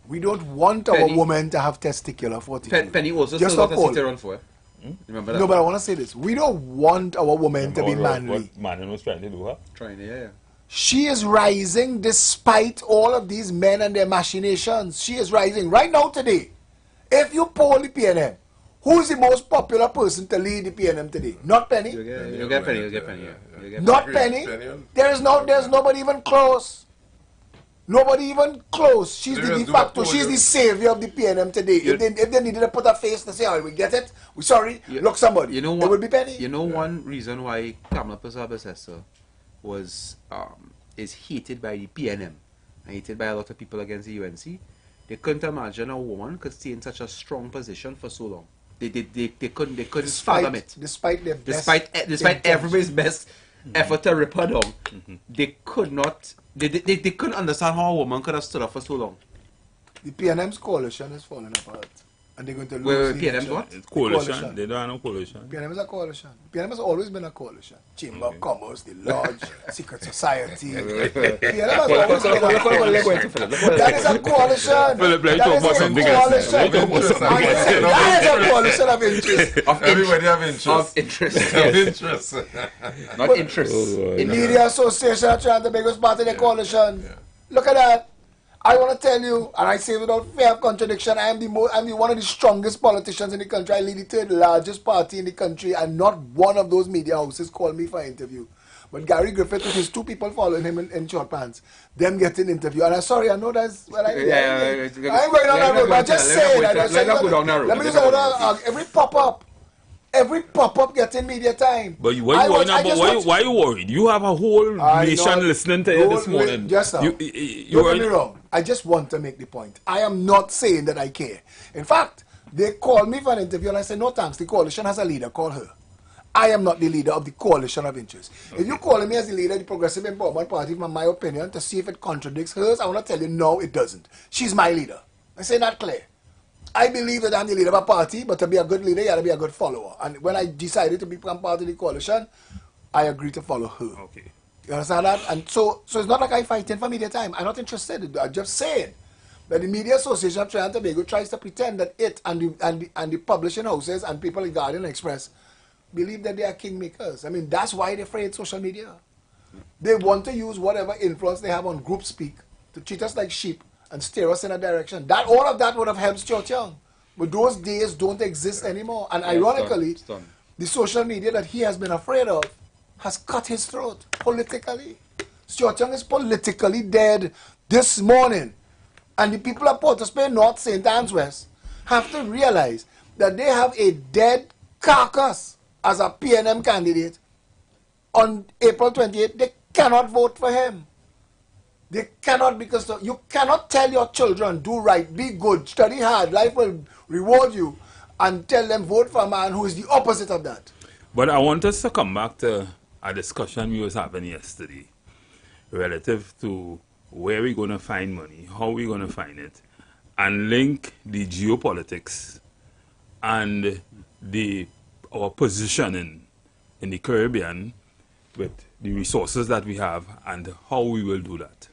We don't want our Penny- women to have testicular fortitude. Penny also Just still got for a seat to Paul. run for. Remember that? No, but I want to say this. We don't want our women to be manly. What Manon was trying to do, huh? Trying to, yeah. She is rising despite all of these men and their machinations. She is rising right now today. If you poll the PNM, who's the most popular person to lead the PNM today? Not Penny. You'll get Penny, you'll get Penny, yeah. You'll get Not Penny. Penny. There's nobody even close. Nobody even close. She's the de facto. She's the savior of the PNM today. If they needed to put a face to say, "Oh, we get it. We're sorry." Look, somebody. You know It what? would be Penny. You know one reason why Kamala Persad was is hated by the PNM and hated by a lot of people against the UNC. They couldn't imagine a woman could stay in such a strong position for so long. They couldn't fathom it. Despite their best Despite everybody's best effort to rip her down, they could not. They couldn't understand how a woman could have stood up for so long. The PNM's coalition is falling apart. And they're going to lose. Wait, the PNM's election. what? It's coalition. They don't have no coalition. PNM is a coalition. PNM has always been a coalition. Chamber of Commerce, the Lodge, Secret Society. PNM has always been a coalition. That is a coalition. Philip, let me That talk is about a something else. coalition. Let me talk about something else. That is a coalition of interest. Everybody have interest. Of interest. Have interest. Not interest. The Media Association of Trinidad and Tobago is part of the coalition. Look at that. I want to tell you, and I say without fear of contradiction, I'm one of the strongest politicians in the country. I lead the third largest party in the country, and not one of those media houses called me for an interview. But Gary Griffith with his two people following him in short pants, them getting interview. And I'm sorry, I know that's well. I ain't going on that road, but I just say it. Let me just every pop-up getting media time. But why you worried? You have a whole nation listening to you this morning. Just now. Don't get me wrong. I just want to make the point. I am not saying that I care. In fact, they called me for an interview and I said, no thanks, the coalition has a leader, call her. I am not the leader of the coalition of interest. Okay. If you're calling me as the leader of the Progressive Empowerment Party, from my opinion, to see if it contradicts hers, I want to tell you, no, it doesn't. She's my leader. I say that clear. I believe that I'm the leader of a party, but to be a good leader, you got to be a good follower. And when I decided to become part of the coalition, I agreed to follow her. Okay. You understand that? And so it's not like I'm fighting for media time. I'm not interested. I'm just saying that the Media Association of Trinidad and Tobago tries to pretend that it and the publishing houses and people in Guardian Express believe that they are kingmakers. I mean, that's why they're afraid of social media. They want to use whatever influence they have on group speak to treat us like sheep and steer us in a direction. All of that would have helped Stuart Young. But those days don't exist anymore. And ironically, the social media that he has been afraid of has cut his throat politically. Stuart Young is politically dead this morning. And the people of Port of Spain, North, St. Anne's West, have to realize that they have a dead carcass as a PNM candidate. On April 28th, they cannot vote for him. They cannot, because you cannot tell your children, do right, be good, study hard, life will reward you, and tell them vote for a man who is the opposite of that. But I want us to come back to a discussion we was having yesterday relative to where we're going to find money, how we're going to find it, and link the geopolitics and our positioning in the Caribbean with the resources that we have and how we will do that.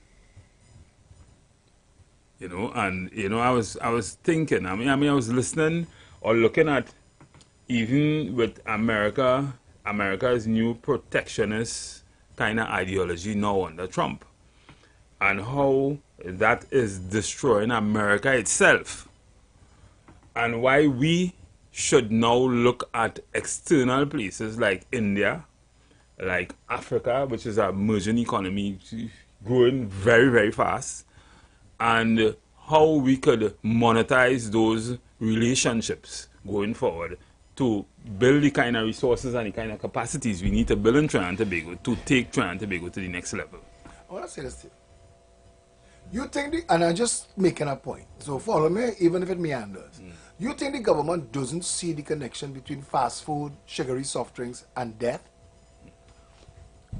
You know, and you know, I was thinking. I mean, I was listening or looking at even with America's new protectionist kind of ideology now under Trump, and how that is destroying America itself. and why we should now look at external places like India, like Africa, which is a emerging economy growing very, very fast, and how we could monetize those relationships going forward to build the kind of resources and the kind of capacities we need to build in Trinidad and Tobago to take Trinidad and Tobago to the next level. I want to say this to you. You think, and I'm just making a point, so follow me, even if it meanders. You think the government doesn't see the connection between fast food, sugary soft drinks, and death?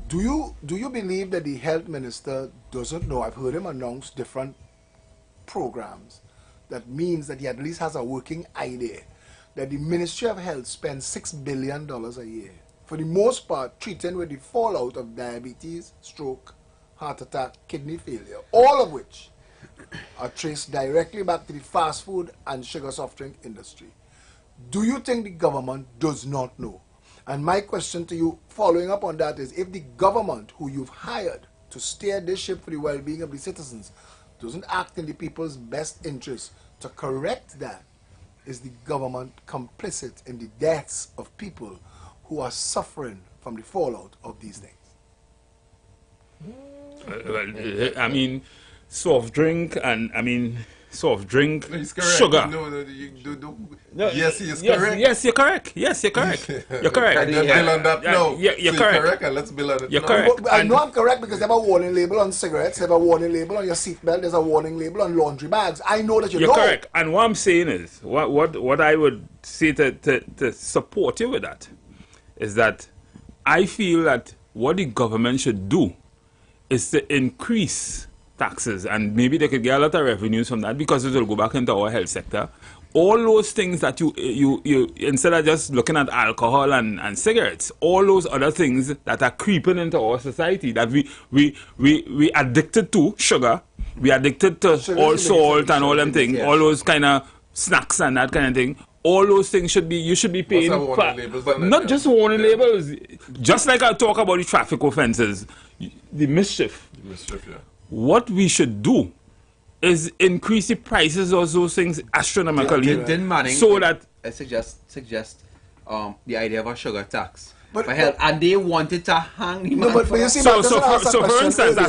Do you believe that the health minister doesn't know? I've heard him announce different programs. That means that he at least has a working idea that the Ministry of Health spends $6 billion a year, for the most part, treating with the fallout of diabetes, stroke, heart attack, kidney failure, all of which are traced directly back to the fast food and sugar soft drink industry. Do you think the government does not know? And my question to you, following up on that, is if the government who you've hired to steer this ship for the well-being of the citizens doesn't act in the people's best interest to correct that, is the government complicit in the deaths of people who are suffering from the fallout of these things? Well, I mean, soft drink and sugar. Yes, he is correct. Yes, you're correct. Yes, you're correct. You're correct. And then build on that now. You're So correct. And let's build on it You're now. correct. I know I'm correct because they have a warning label on cigarettes, they have a warning label on your seatbelt, there's a warning label on laundry bags. I know that you You're know. correct. And what I'm saying is, what I would say to support you with that is that I feel that what the government should do is to increase taxes, and maybe they could get a lot of revenues from that because it will go back into our health sector. All those things that you instead of just looking at alcohol and cigarettes, all those other things that are creeping into our society that we addicted to sugar, we addicted to all salt and all them things, all those kind of snacks and that kind of thing. All those things you should be paying What's our warning labels on not that? just warning labels. Just like I talk about the traffic offences, the mischief. What we should do is increase the prices of those things astronomically, Didn't Manning, so that I suggest the idea of a sugar tax But- for health, and they wanted to hang the No, man but for you that. see, so doesn't ask that for question instance, earlier.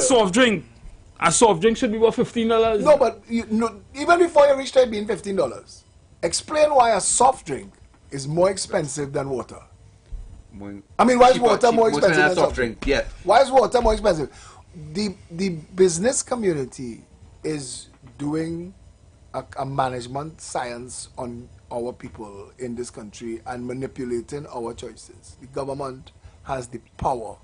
a soft drink should be about $15. No, but even before you reach that being $15, explain why a soft drink is more expensive than water. I mean, why is water more expensive than a soft drink? Yeah. Why is water more expensive? The business community is doing a management science on our people in this country and manipulating our choices. The government has the power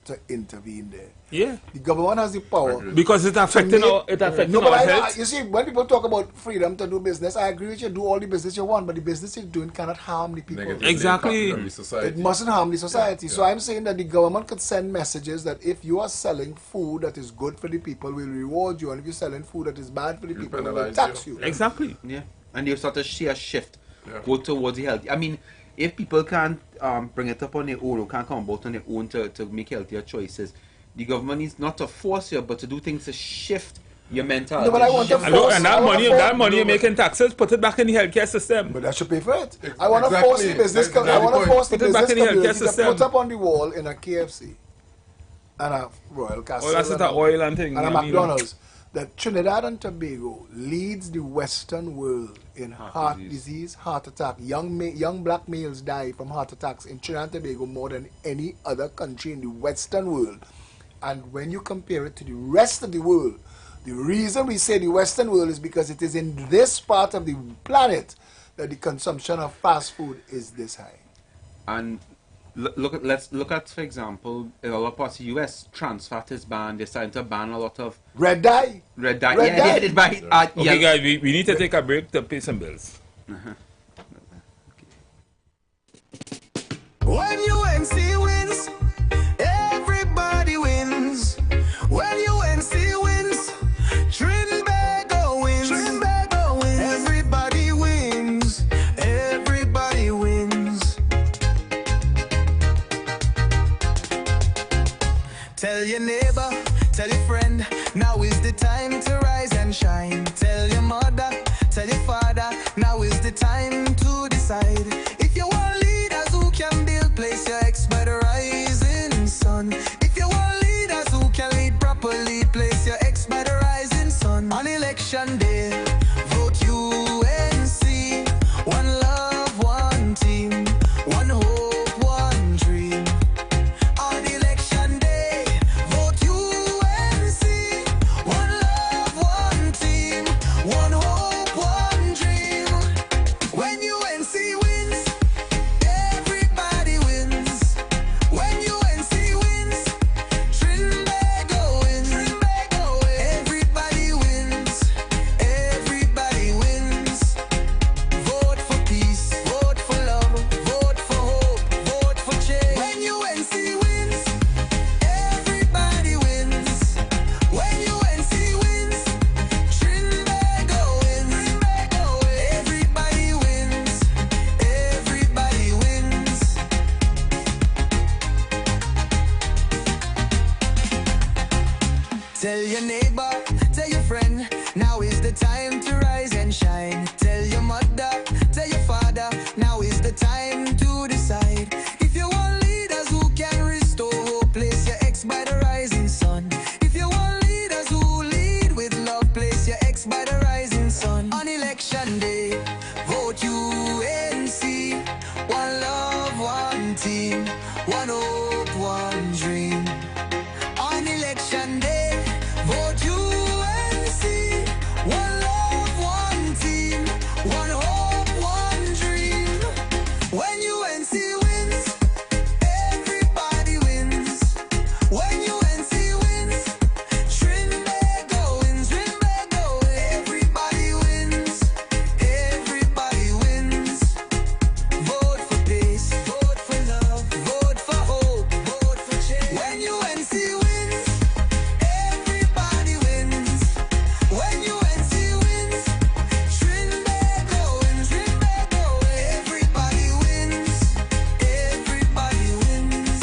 to intervene there. Yeah, The government has the power. because it affecting make- our No, but our health. you see, when people talk about freedom to do business, I agree with you, do all the business you want, but the business you're doing cannot harm the people. Negatively Exactly. impacting the society. It mustn't harm the society. Yeah, So yeah. I'm saying that the government could send messages that if you are selling food that is good for the people, we'll reward you, and if you're selling food that is bad for the We'll people, we'll penalize tax you. you. Exactly. Yeah, and you start to see a shift Yeah. go towards the health. I mean, if people can't bring it up on their own or can't come about on their own to make healthier choices, the government needs not to force you, but to do things to shift your mentality. No, but I want to And, look, and I that wanna money, force- that money you're making taxes, put it back in the healthcare system. But that should pay for it. I want to Exactly. force the business. That's I want the to point. force the Put it back business in the healthcare community to system. put up on the wall in a KFC and a Royal Castle Oh, that's and it, oil and thing. and a I mean, McDonald's. That Trinidad and Tobago leads the Western world in heart disease, heart attack. Young black males die from heart attacks in Trinidad and Tobago more than any other country in the Western world. And when you compare it to the rest of the world, the reason we say the Western world is because it is in this part of the planet that the consumption of fast food is this high. And let's look at, for example, in a lot of parts of the US, trans fat is banned. They're starting to ban a lot of Red dye. red dye. Red dye. Yeah, they buy Okay, guys, we need to take a break to pay some bills. When UNC wins, everybody wins. When UNC wins, Trinbago wins. Trinbago wins. Everybody wins. Everybody wins. Tell your neighbor, tell your friend, now is the time to rise and shine. Tell your mother, tell your father, now is the time team, one hope, one dream. On election day, vote UNC. One love, one team, one hope, one dream. When UNC wins, everybody wins. When UNC wins, Trinbago wins, Trinbago. Everybody wins, everybody wins. Vote for peace, vote for love, vote for hope, vote for change. When UNC wins, everybody wins. When UNC wins, Trinbago wins, Trinbago. Everybody wins, everybody wins.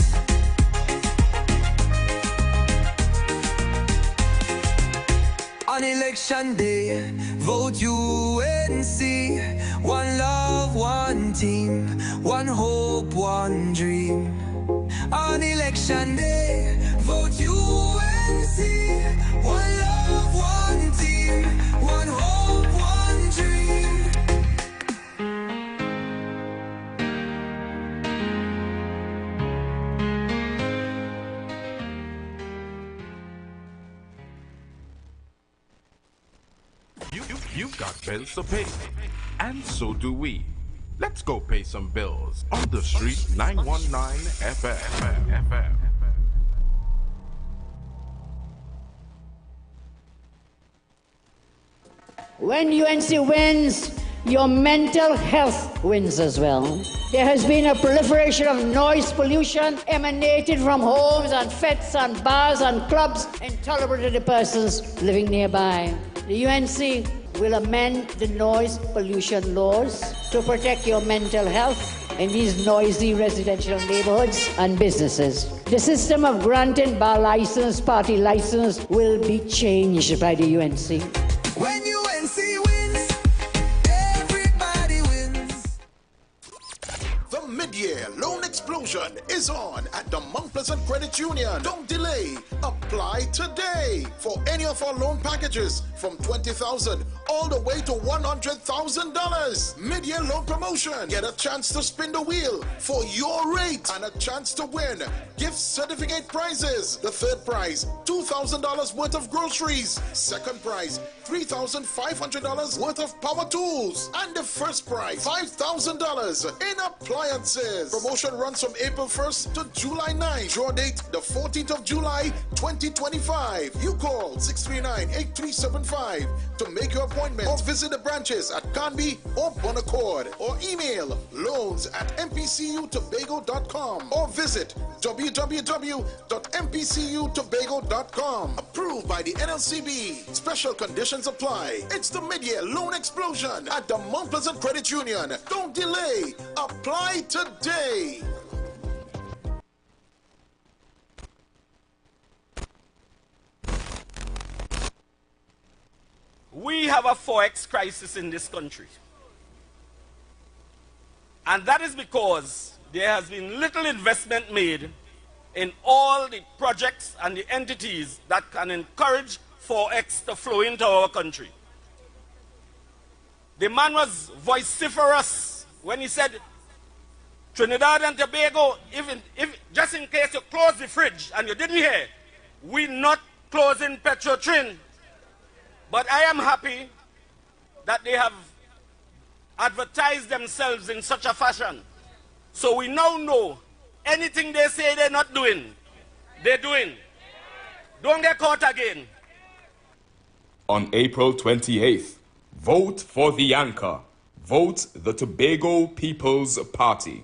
On election day, vote UNC. One love, one team, one hope, one dream. On election day, vote UNC. One love, one team, one hope, one dream. You've got bills to pay, and so do we. Let's go pay some bills on the street 919 FM. When UNC wins, your mental health wins as well. There has been a proliferation of noise pollution emanating from homes and fetes and bars and clubs intolerable to the persons living nearby. The UNC will amend the noise pollution laws to protect your mental health in these noisy residential neighborhoods and businesses. The system of granting bar license, party license will be changed by the UNC. When UNC wins, everybody wins. The mid-year loan explosion is on at the Mount Pleasant Credit Union. Don't delay. Apply today for any of our loan packages from $20,000 all the way to $100,000. Mid-year loan promotion. Get a chance to spin the wheel for your rate and a chance to win gift certificate prizes. The third prize, $2,000 worth of groceries. Second prize, $3,500 worth of power tools. And the first prize, $5,000 in appliances. Promotion runs from April 1st to July 9th. Draw date, the 14th of July, 2025. You call 639-8375 to make your appointment or visit the branches at Canby or Bon Accord or email loans@mpcutobago.com or visit www.mpcutobago.com. Approved by the NLCB. Special conditions apply. It's the mid-year loan explosion at the Mount Pleasant Credit Union. Don't delay. Apply today. We have a Forex crisis in this country. And that is because there has been little investment made in all the projects and the entities that can encourage Forex to flow into our country. The man was vociferous when he said, Trinidad and Tobago, if just in case you close the fridge and you didn't hear, we're not closing Petrotrin. But I am happy that they have advertised themselves in such a fashion. So we now know anything they say they're not doing, they're doing. Don't get caught again. On April 28th, vote for the anchor. Vote the Tobago People's Party.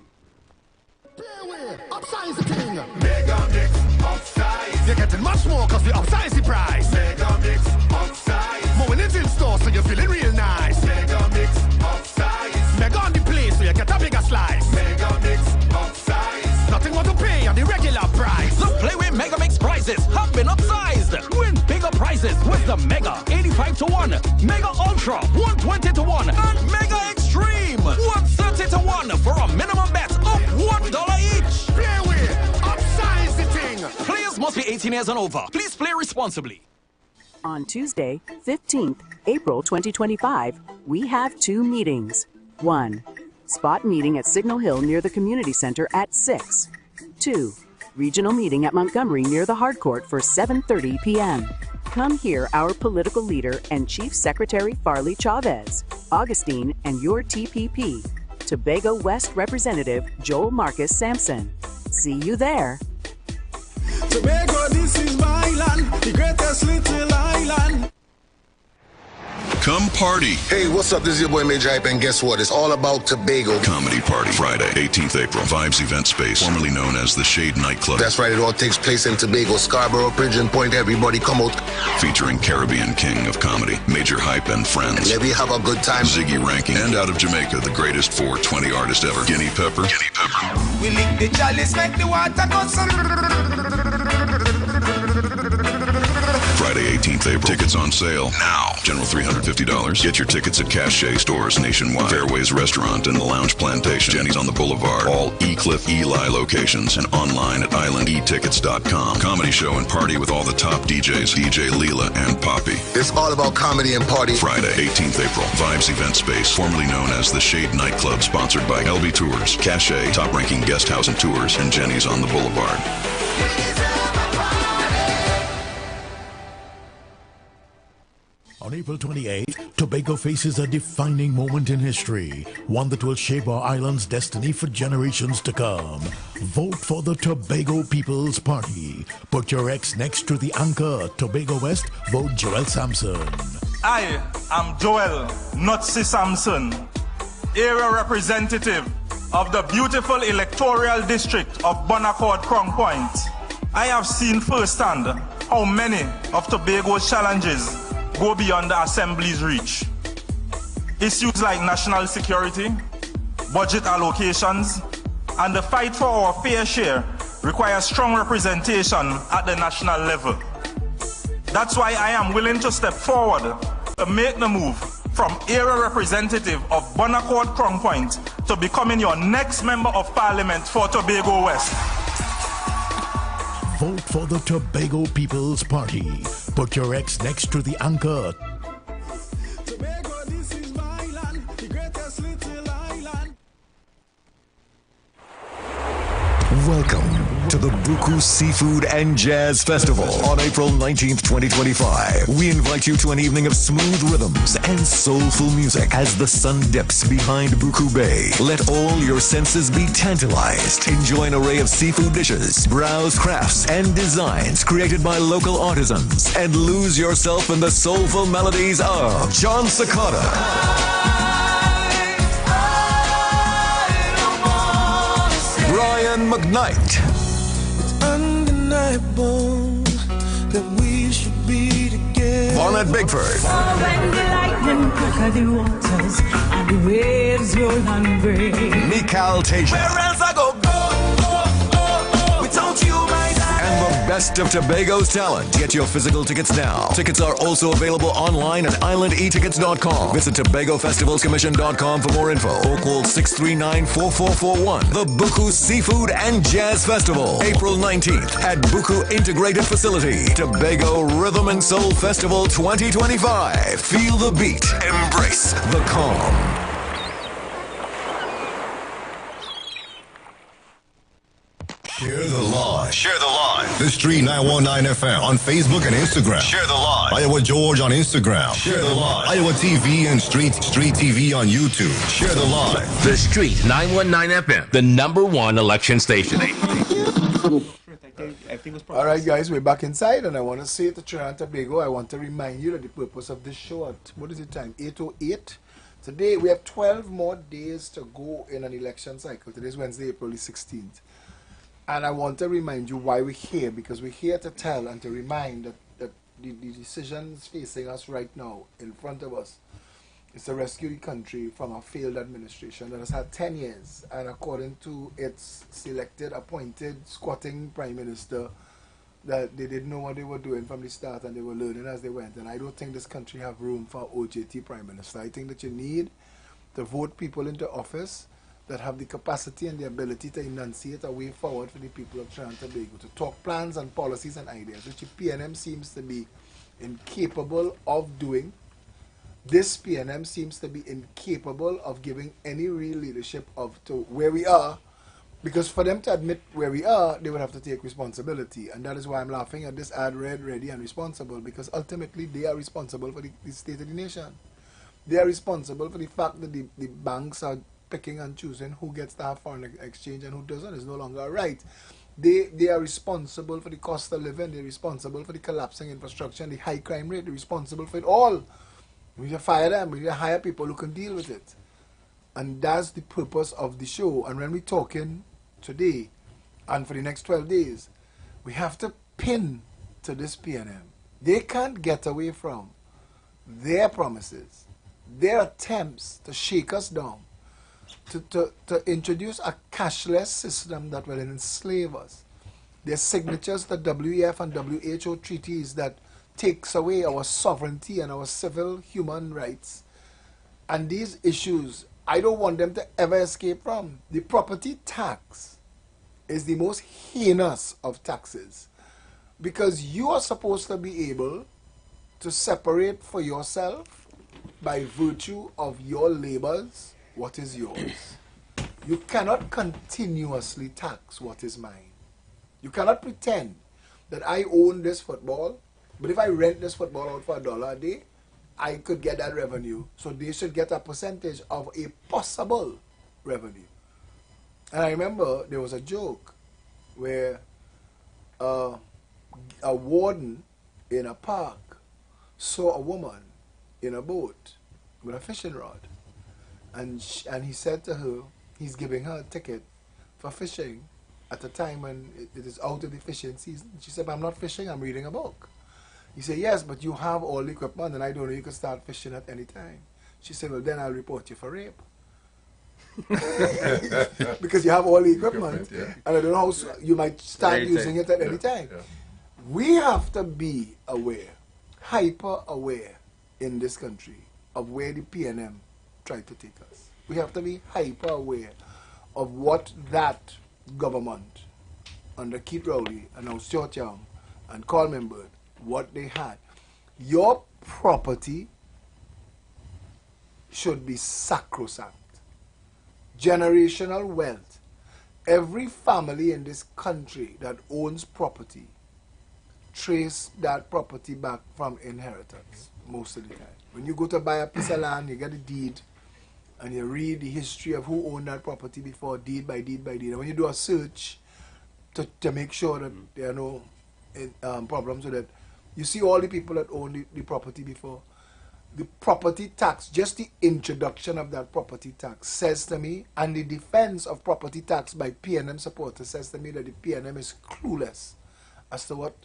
Upsize the thing. Mega mix, upsize. You're getting much more because we upsize the price. Mega mix, upsize. More when it's in store, so you're feeling real nice. Mega mix, upsize. Mega on the place, so you get a bigger slice. Mega mix, upsize. Nothing more to pay on the regular price. So play with Mega Mix prices have been upsized. Win bigger prizes with the Mega 85 to 1, Mega Ultra 120 to 1, and Mega Extreme 130 to 1 for a minimum bet of $1 each. Play with, upsize the thing. Players must be 18 years and over. Please play responsibly. On Tuesday, 15th April 2025, we have two meetings. One, Spot meeting at Signal Hill near the Community Center at 6. 2. Regional meeting at Montgomery near the Hardcourt for 7:30 p.m. Come hear our political leader and Chief Secretary Farley Chavez, Augustine, and your TPP, Tobago West Representative Joel Marcus Sampson. See you there. Tobago, this is my land, the greatest little island. Come party. Hey, what's up? This is your boy Major Hype, and guess what? It's all about Tobago. Comedy Party, Friday, 18th April, Vibes Event Space, formerly known as the Shade Nightclub. That's right, it all takes place in Tobago, Scarborough, Pigeon Point. Everybody come out. Featuring Caribbean King of Comedy, Major Hype and Friends. And let me have a good time. Ziggy Ranking, and out of Jamaica, the greatest 420 artist ever, Guinea Pepper. We lick the chalice, make the water go. Friday, 18th April. Tickets on sale now. General $350. Get your tickets at Cache stores nationwide. Fairways Restaurant and the Lounge Plantation. Jenny's on the Boulevard. All E-Cliff Eli locations and online at islandetickets.com. Comedy show and party with all the top DJs. DJ Leela and Poppy. It's all about comedy and party. Friday, 18th April. Vibes Event Space, formerly known as the Shade Nightclub, sponsored by LB Tours, Cache, Top Ranking Guest House and Tours, and Jenny's on the Boulevard. On April 28, Tobago faces a defining moment in history, one that will shape our island's destiny for generations to come. Vote for the Tobago People's Party. Put your X next to the anchor, Tobago West. Vote Joel Sampson. I am Joel Nutsi Sampson, area representative of the beautiful electoral district of Bonaccord Crown Point. I have seen firsthand how many of Tobago's challenges go beyond the Assembly's reach. Issues like national security, budget allocations, and the fight for our fair share require strong representation at the national level. That's why I am willing to step forward to make the move from area representative of Bonaccord Crown Point to becoming your next member of parliament for Tobago West. Vote for the Tobago People's Party. Put your X next to the anchor. Tobago, this is my land, the greatest little island. Welcome to the Buku Seafood and Jazz Festival on April 19th, 2025. We invite you to an evening of smooth rhythms and soulful music as the sun dips behind Buku Bay. Let all your senses be tantalized. Enjoy an array of seafood dishes, browse crafts and designs created by local artisans, and lose yourself in the soulful melodies of John Sakata, Brian McKnight, It's undeniable that we should be together. Bonnet Bigford, When the lightning crack the waters and the waves roll and break. Mikal Tasia. Where else I go, without you, my darling. And the best of Tobago's talent. Get your physical tickets now. Tickets are also available online at islandetickets.com. Visit TobagoFestivalsCommission.com for more info or call 639-4441. The Buku Seafood and Jazz Festival, April 19th at Buku Integrated Facility. Tobago Rhythm and Soul Festival 2025. Feel the beat. Embrace the calm. Share the live. Share the live. The Street 919 FM on Facebook and Instagram. Share the live. Iowa George on Instagram. Share the live. Iowa TV and Street TV on YouTube. Share the live. The Street 919 FM, the #1 election station. All right, guys, we're back inside, and I want to say to Trinidad and Tobago, I want to remind you that the purpose of this show at, what is the time, 8:08? Today, we have 12 more days to go in an election cycle. Today's Wednesday, April the 16th. And I want to remind you why we're here, because we're here to tell and to remind that the decisions facing us right now in front of us is to rescue the country from a failed administration that has had 10 years. And according to its selected, appointed, squatting prime minister, that they didn't know what they were doing from the start and they were learning as they went. And I don't think this country have room for OJT prime minister. I think that you need to vote people into office that have the capacity and the ability to enunciate a way forward for the people of Trinidad and Tobago, to talk plans and policies and ideas, which the PNM seems to be incapable of doing, this PNM seems to be incapable of giving any real leadership to where we are, because for them to admit where we are, they would have to take responsibility. And that is why I'm laughing at this ad, Red, Ready and Responsible, because ultimately they are responsible for the state of the nation. They are responsible for the fact that the banks are picking and choosing who gets to have foreign exchange and who doesn't. Is no longer a right. They are responsible for the cost of living. They're responsible for the collapsing infrastructure and the high crime rate. They're responsible for it all. We need to fire them. We need to hire people who can deal with it. And that's the purpose of the show. And when we're talking today and for the next 12 days, we have to pin to this PNM. They can't get away from their promises, their attempts to shake us down, to introduce a cashless system that will enslave us. Their signatures to WEF and WHO treaties that takes away our sovereignty and our civil human rights. And these issues, I don't want them to ever escape from. The property tax is the most heinous of taxes, because you are supposed to be able to separate for yourself by virtue of your labors what is yours. You cannot continuously tax what is mine. You cannot pretend that I own this football, but if I rent this football out for $1 a day, I could get that revenue. So they should get a percentage of a possible revenue. And I remember there was a joke where a warden in a park saw a woman in a boat with a fishing rod. And he said to her, he's giving her a ticket for fishing at a time when it is out of the fishing season. She said, I'm not fishing, I'm reading a book. He said, yes, but you have all the equipment and I don't know, you can start fishing at any time. She said, well, then I'll report you for rape. Because you have all the equipment, yeah. and I don't know how you might start using it at any time. Yeah. We have to be aware, hyper aware in this country of where the PNM tried to take us. We have to be hyper aware of what that government under Keith Rowley and now Stuart Young and Coleman Bird, what they had. Your property should be sacrosanct. Generational wealth. Every family in this country that owns property trace that property back from inheritance most of the time. When you go to buy a piece of land, you get a deed and you read the history of who owned that property before, deed by deed by deed. And when you do a search to make sure that there are no problems with it, you see all the people that owned the property before. The property tax, just the introduction of that property tax says to me, and the defense of property tax by PNM supporters says to me that the PNM is clueless as to what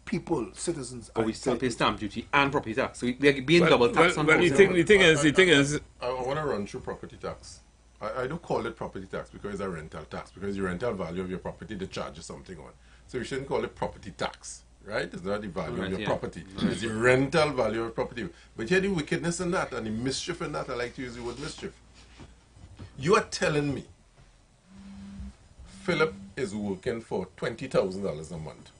people, citizens but are. We still pay stamp duty and property tax. So we are being double taxed on the thing is, I want to run through property tax. I don't call it property tax because it's a rental tax, because the rental value of your property, they charge you something on. So you shouldn't call it property tax. Right? It's not the value of your property. It's the rental value of property. But here the wickedness in that and the mischief in that, I like to use the word mischief. You are telling me Philip is working for $20,000 a month.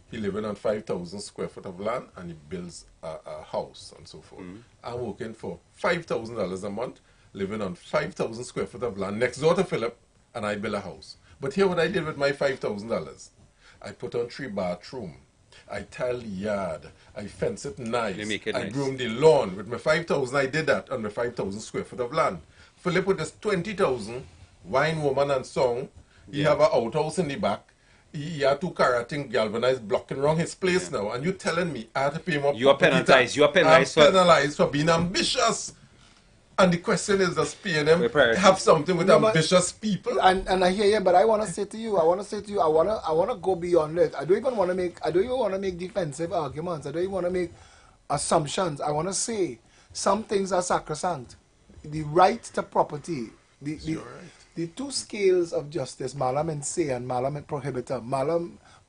He living on 5,000 square foot of land and he builds a house and so forth. I'm working for $5,000 a month, living on 5,000 square foot of land next door to Philip, and I build a house. But here what I did with my $5,000. I put on 3 bathrooms. I tile the yard. I fence it nice. You make it I nice. groom the lawn. With my 5,000, I did that on my 5,000 square foot of land. Philip with his 20,000, wine, woman, and song. He have an outhouse in the back. He had 2 karating galvanized blocking around his place now. And you telling me I have to pay more. You are penalized. You are penalized. I'm penalized for being ambitious. And the question is, does PNM have something with ambitious people? And I hear you, but I want to say to you, I want to go beyond it. I don't even want to make defensive arguments. I don't even want to make assumptions. I want to say some things are sacrosanct. The right to property, the 2 scales of justice, malum in se and malum in prohibitum.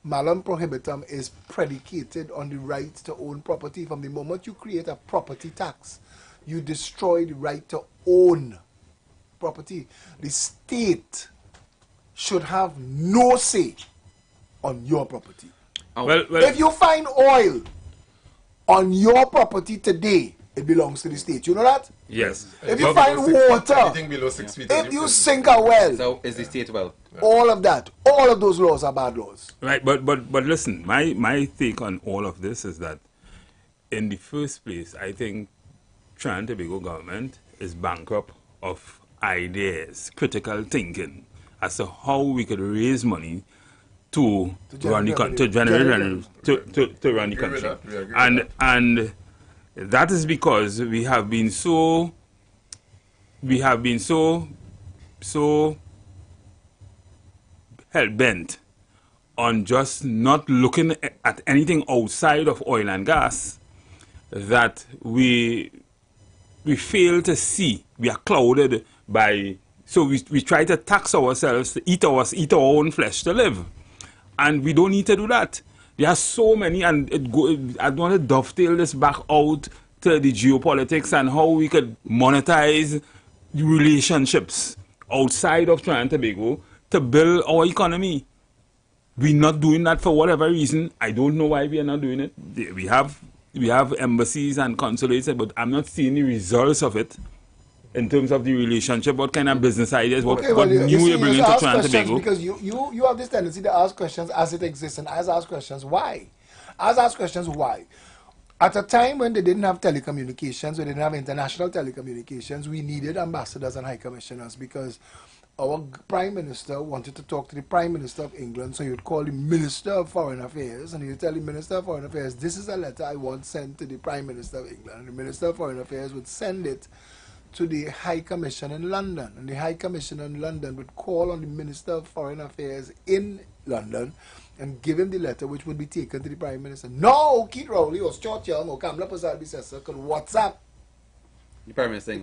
Malum prohibitum is predicated on the right to own property. From the moment you create a property tax, you destroy the right to own property. The state should have no say on your property. Well, if you find oil on your property today, it belongs to the state. You know that? Yes. If you find water, anything below 6 feet, if you sink a well, So is the state well? all of that, all of those laws are bad laws. Right, but listen, my take on all of this is that in the first place, I think Trinidad and Tobago government is bankrupt of ideas, critical thinking as to how we could raise money to run the country, to run the country, and that is because we have been so hell bent on just not looking at anything outside of oil and gas that we fail to see. We are clouded by, so we try to tax ourselves to eat our own flesh to live, and we don't need to do that. There are so many, and I don't want to dovetail this back out to the geopolitics and how we could monetize the relationships outside of Trinidad and Tobago to build our economy. We're not doing that for whatever reason. I don't know why we are not doing it. We have embassies and consulates, but I'm not seeing the results of it in terms of the relationship. What kind of business ideas, what new you're bringing to Trinidad and Tobago? Because you have this tendency to ask questions as it exists, and I ask questions why. At a time when they didn't have telecommunications, we didn't have international telecommunications, we needed ambassadors and high commissioners because our Prime Minister wanted to talk to the Prime Minister of England, so you'd call the Minister of Foreign Affairs, and you'd tell the Minister of Foreign Affairs, this is a letter I want sent to the Prime Minister of England. And the Minister of Foreign Affairs would send it to the High Commission in London, and the High Commissioner in London would call on the Minister of Foreign Affairs in London and give him the letter, which would be taken to the Prime Minister. No, Keith Rowley or Churchill or Kamala Prasad could WhatsApp the Prime Minister.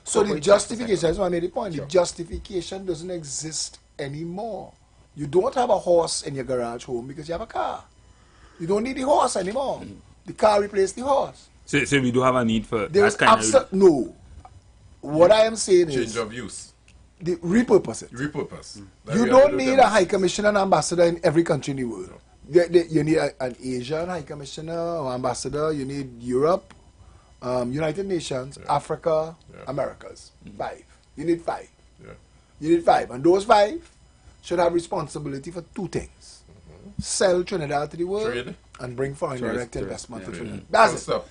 So the justification, that's why I made the point, the justification doesn't exist anymore. You don't have a horse in your garage home because you have a car. You don't need the horse anymore. The car replaced the horse. So we do have a need for There's that kind of... No. What I am saying is... Change of use. Repurpose it. Repurpose. You don't need a high commissioner and ambassador in every country in the world. You need an Asian high commissioner or ambassador. You need Europe, United Nations, Africa, Americas. 5. You need 5. You need 5. And those 5 should have responsibility for 2 things. Sell Trinidad to the world and bring foreign direct investment to Trinidad. That's it.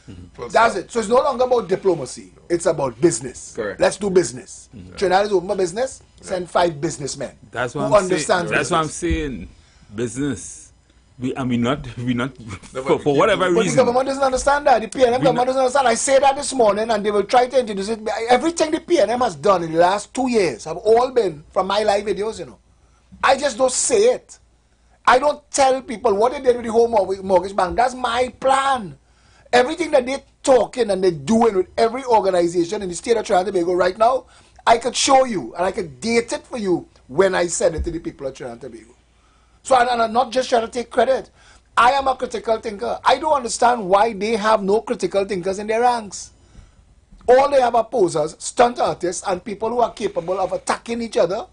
That's it. So it's no longer about diplomacy. It's about business. Correct. Let's do business. Trinidad is open for business. Send 5 businessmen That's who what understand That's what I'm saying. Business. We not for whatever reason. But the government doesn't understand that. The PNM government doesn't understand. I say that this morning, and they will try to introduce it. Everything the PNM has done in the last 2 years have all been from my live videos, you know. I just don't say it. I don't tell people what they did with the home mortgage bank. That's my plan. Everything that they're talking and they're doing with every organization in the state of Trinidad and Tobago right now, I could show you and I could date it for you when I said it to the people of Trinidad and Tobago. So I'm not just trying to take credit. I am a critical thinker. I don't understand why they have no critical thinkers in their ranks. All they have are posers, stunt artists, and people who are capable of attacking each other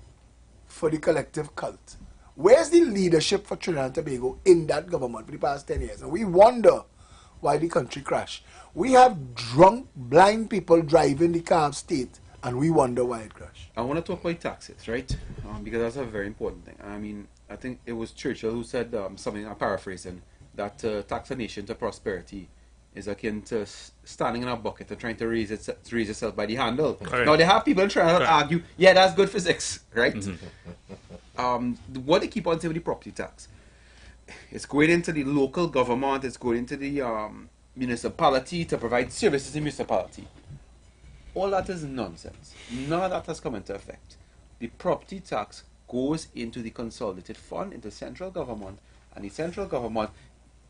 for the collective cult. Where's the leadership for Trinidad and Tobago in that government for the past 10 years? And we wonder why the country crashed. We have drunk, blind people driving the car of state, and we wonder why it crashed. I want to talk about taxes, right? Because that's a very important thing. I mean, I think it was Churchill who said something, I'm paraphrasing, that tax a nation to prosperity is akin to standing in a bucket and trying to raise itself by the handle. Right. Now, they have people trying to argue, yeah, that's good physics, right? What they keep on saying with the property tax, it's going into the local government, it's going into the municipality to provide services in municipality. All that is nonsense. None of that has come into effect. The property tax goes into the consolidated fund, into central government, and the central government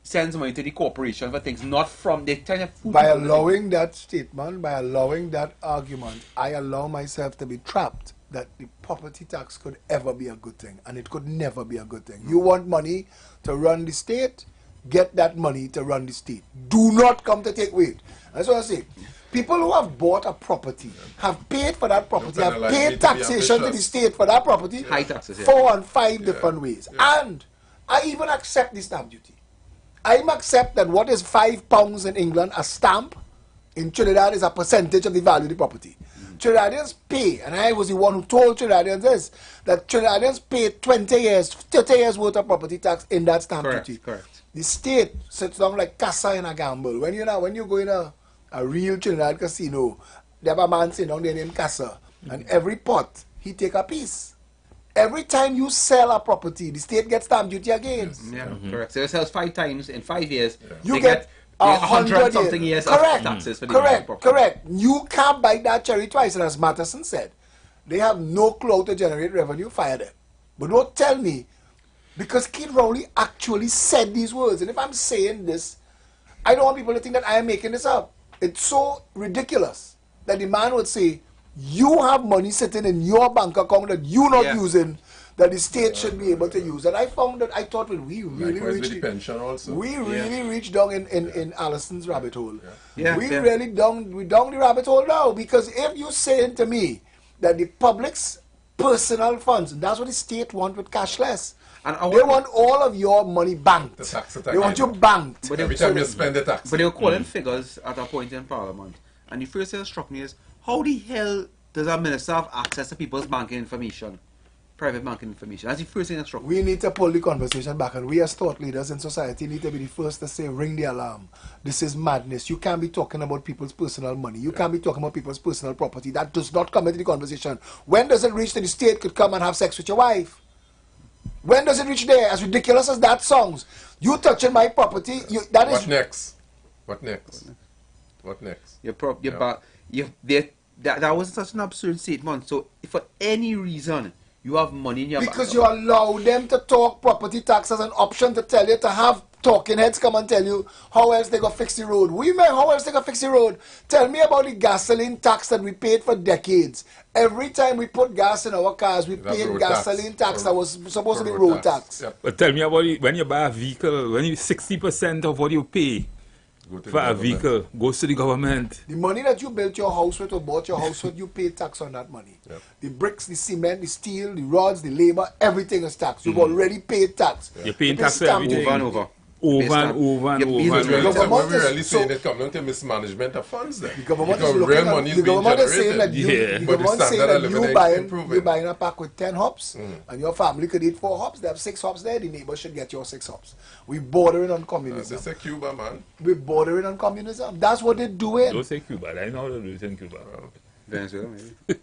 sends money to the corporation for things not from the kind of food. By allowing that statement, by allowing that argument, I allow myself to be trapped that the property tax could ever be a good thing, and it could never be a good thing. You want money to run the state, get that money to run the state. Do not come to take weight. That's what I say. People who have bought a property, have paid for that property, have paid taxation to the state for that property, high taxes, 4 and 5 different ways. And I even accept the stamp duty. I'm accept that what is £5 in England, a stamp, in Trinidad is a percentage of the value of the property. Trinidadians pay, and I was the one who told Trinidadians this, that Trinidadians pay 20 years, 30 years worth of property tax in that stamp duty. Correct. The state sits down like casa in a gamble. When you go in a real Trinidad casino, they have a man sitting down there named Casa, and every pot, he take a piece. Every time you sell a property, the state gets stamp duty again. Yeah, correct. So it sells 5 times in 5 years. You get 100 something years correct. of taxes for the correct. Correct. You can't bite that cherry twice, and as Matteson said, they have no clout to generate revenue. Fire them. But don't tell me, because Kid Rowley actually said these words, and if I'm saying this, I don't want people to think that I am making this up. It's so ridiculous that the man would say, you have money sitting in your bank account that you're not using, that the state should be able to use. And I found that, I thought, well, we really reached reached down in Allison's rabbit hole. Really down the rabbit hole now, because if you saying to me that the public's personal funds, and that's what the state want with cashless, and they want all of your money banked. They want you banked. But every time you spend the tax. But they were calling figures at a point in Parliament. And the first thing that struck me is, how the hell does a minister have access to people's banking information? Private banking information. That's the first thing that struck me. We need to pull the conversation back, and we as thought leaders in society need to be the first to say, ring the alarm. This is madness. You can't be talking about people's personal money. You can't be talking about people's personal property. That does not come into the conversation. When does it reach that the state could come and have sex with your wife? When does it reach there? As ridiculous as that sounds. You touching my property, What next? What next? What next? That was such an absurd statement. So, if for any reason you have money in your bank because you allow them to talk property tax as an option to tell you to have talking heads come and tell you how else they gonna fix the road. How else they gonna fix the road? Tell me about the gasoline tax that we paid for decades. Every time we put gas in our cars, we paid gasoline tax that was supposed to be road tax. But tell me about it, when you buy a vehicle, when you 60% of what you pay for a vehicle goes to the government. The money that you built your house with or bought your house with, you pay tax on that money. The bricks, the cement, the steel, the rods, the labor, everything is taxed. You've already paid tax. You're paying tax for everything. Over and over. Over and over and over. What we're really saying it comes down to mismanagement of funds then. The government is looking at, the government is saying that you're buying a pack with 10 hops and your family could eat 4 hops. They have 6 hops there, the neighbor should get your 6 hops. We're bordering on communism. That's a Cuba, man. We're bordering on communism. That's what they're doing. Don't say Cuba. I know how to do it in Cuba. Venezuela, maybe.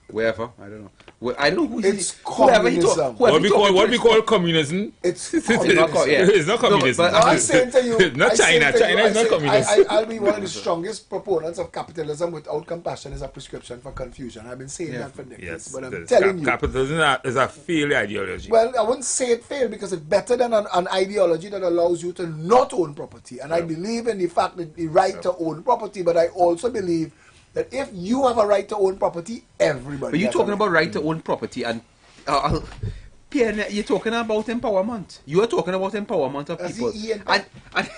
Wherever, I don't know. I don't know who it's communism. What we call communism? It's communism. It's not communism. No, but I'm saying to you, not China. China is not communism. I'll be one of the strongest proponents of capitalism without compassion is a prescription for confusion. I've been saying that for decades. Yes, but I'm telling you, capitalism is a failed ideology. Well, I wouldn't say it failed because it's better than an ideology that allows you to not own property. And I believe in the fact that the right to own property, but I also believe that if you have a right to own property, everybody. But you're talking about right to own property, and you're talking about empowerment. You are talking about empowerment of people. And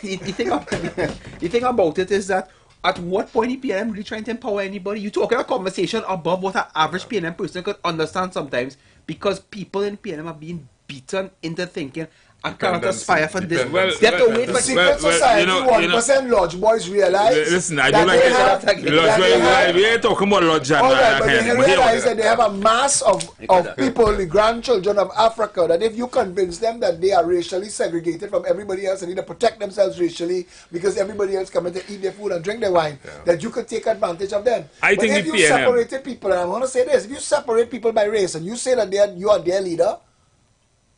the thing about it is that at what point is PNM really trying to empower anybody? You're talking a conversation above what an average PNM person could understand sometimes, because people in PNM are being beaten into thinking, I cannot aspire for this. They have to wait for secret society. 1% lodge boys realize. Listen, I don't like lodge. We ain't talking about lodge. Alright, but they realize that they have a mass of people, the grandchildren of Africa, that if you convince them that they are racially segregated from everybody else and need to protect themselves racially because everybody else coming to eat their food and drink their wine, that you could take advantage of them. I think if you separated people, and I'm going to say this, if you separate people by race and you say that you are their leader,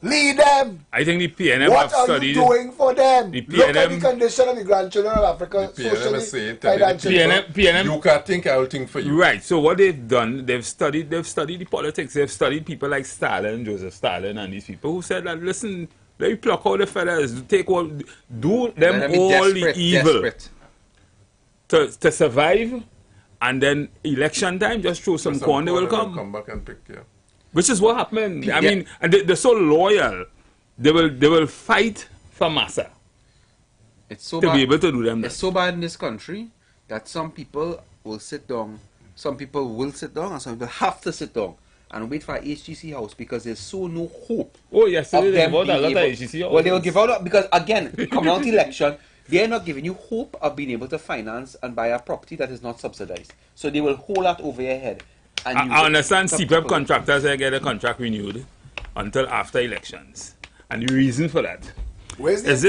lead them. I think the PNM what have studied. What are you doing for them? The PNM, look at the condition of the grandchildren of Africa. The PNM is saying PNM, you can't think, I'll think for you. Right. So what they've done, they've studied the politics. They've studied people like Stalin, Joseph Stalin, and these people who said that, listen, they pluck out the feathers, do them all the evil to survive, and then election time, just throw some corn, they will come back and pick. Yeah. Which is what happened. I mean, and they're so loyal. They will fight for massa. It's so to bad. Be able to do them. It's so bad in this country that some people will sit down, some people will sit down, and some people have to sit down and wait for HGC house because there's so no hope. Oh, yesterday of they them bought a being lot of able- HGC houses. Well, they will give out because again, coming out the election, they're not giving you hope of being able to finance and buy a property that is not subsidized. So they will hold that over your head. And use I it. understand Some CPEP people- contractors they get a contract renewed until after elections, and the reason for that Where's the is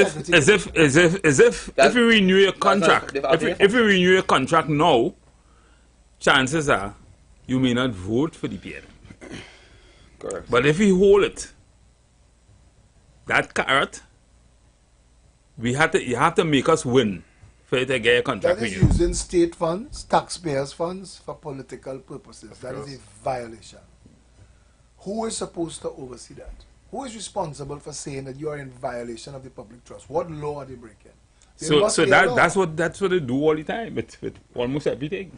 if you renew your contract, if you renew your contract now, chances are you may not vote for the PNM. Correct. But if you hold it, that carrot, you have to make us win for you to get a contract That is renewed. using state funds, taxpayers' funds for political purposes. That is a violation. Who is supposed to oversee that? Who is responsible for saying that you are in violation of the public trust? What law are they breaking? There So must be a law. that's what they do all the time with almost everything.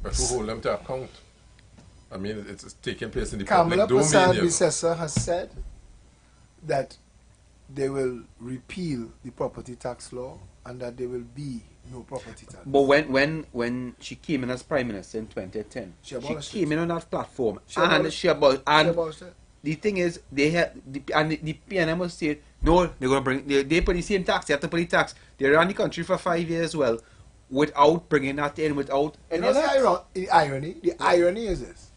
But who hold them to account? I mean, it's taking place in the Kamala public Prasad domain. Bissessa has said that they will repeal the property tax law and that there will be no property tax. But when she came in as Prime Minister in 2010, She she abolished came in on that platform She and abolished- she abolished. And she abolished it. the thing is, they had the PNM was saying no, they're gonna bring they put the same tax. They have to put the tax. They ran the country for 5 years well, without bringing that in, without. You know the irony? The irony is this: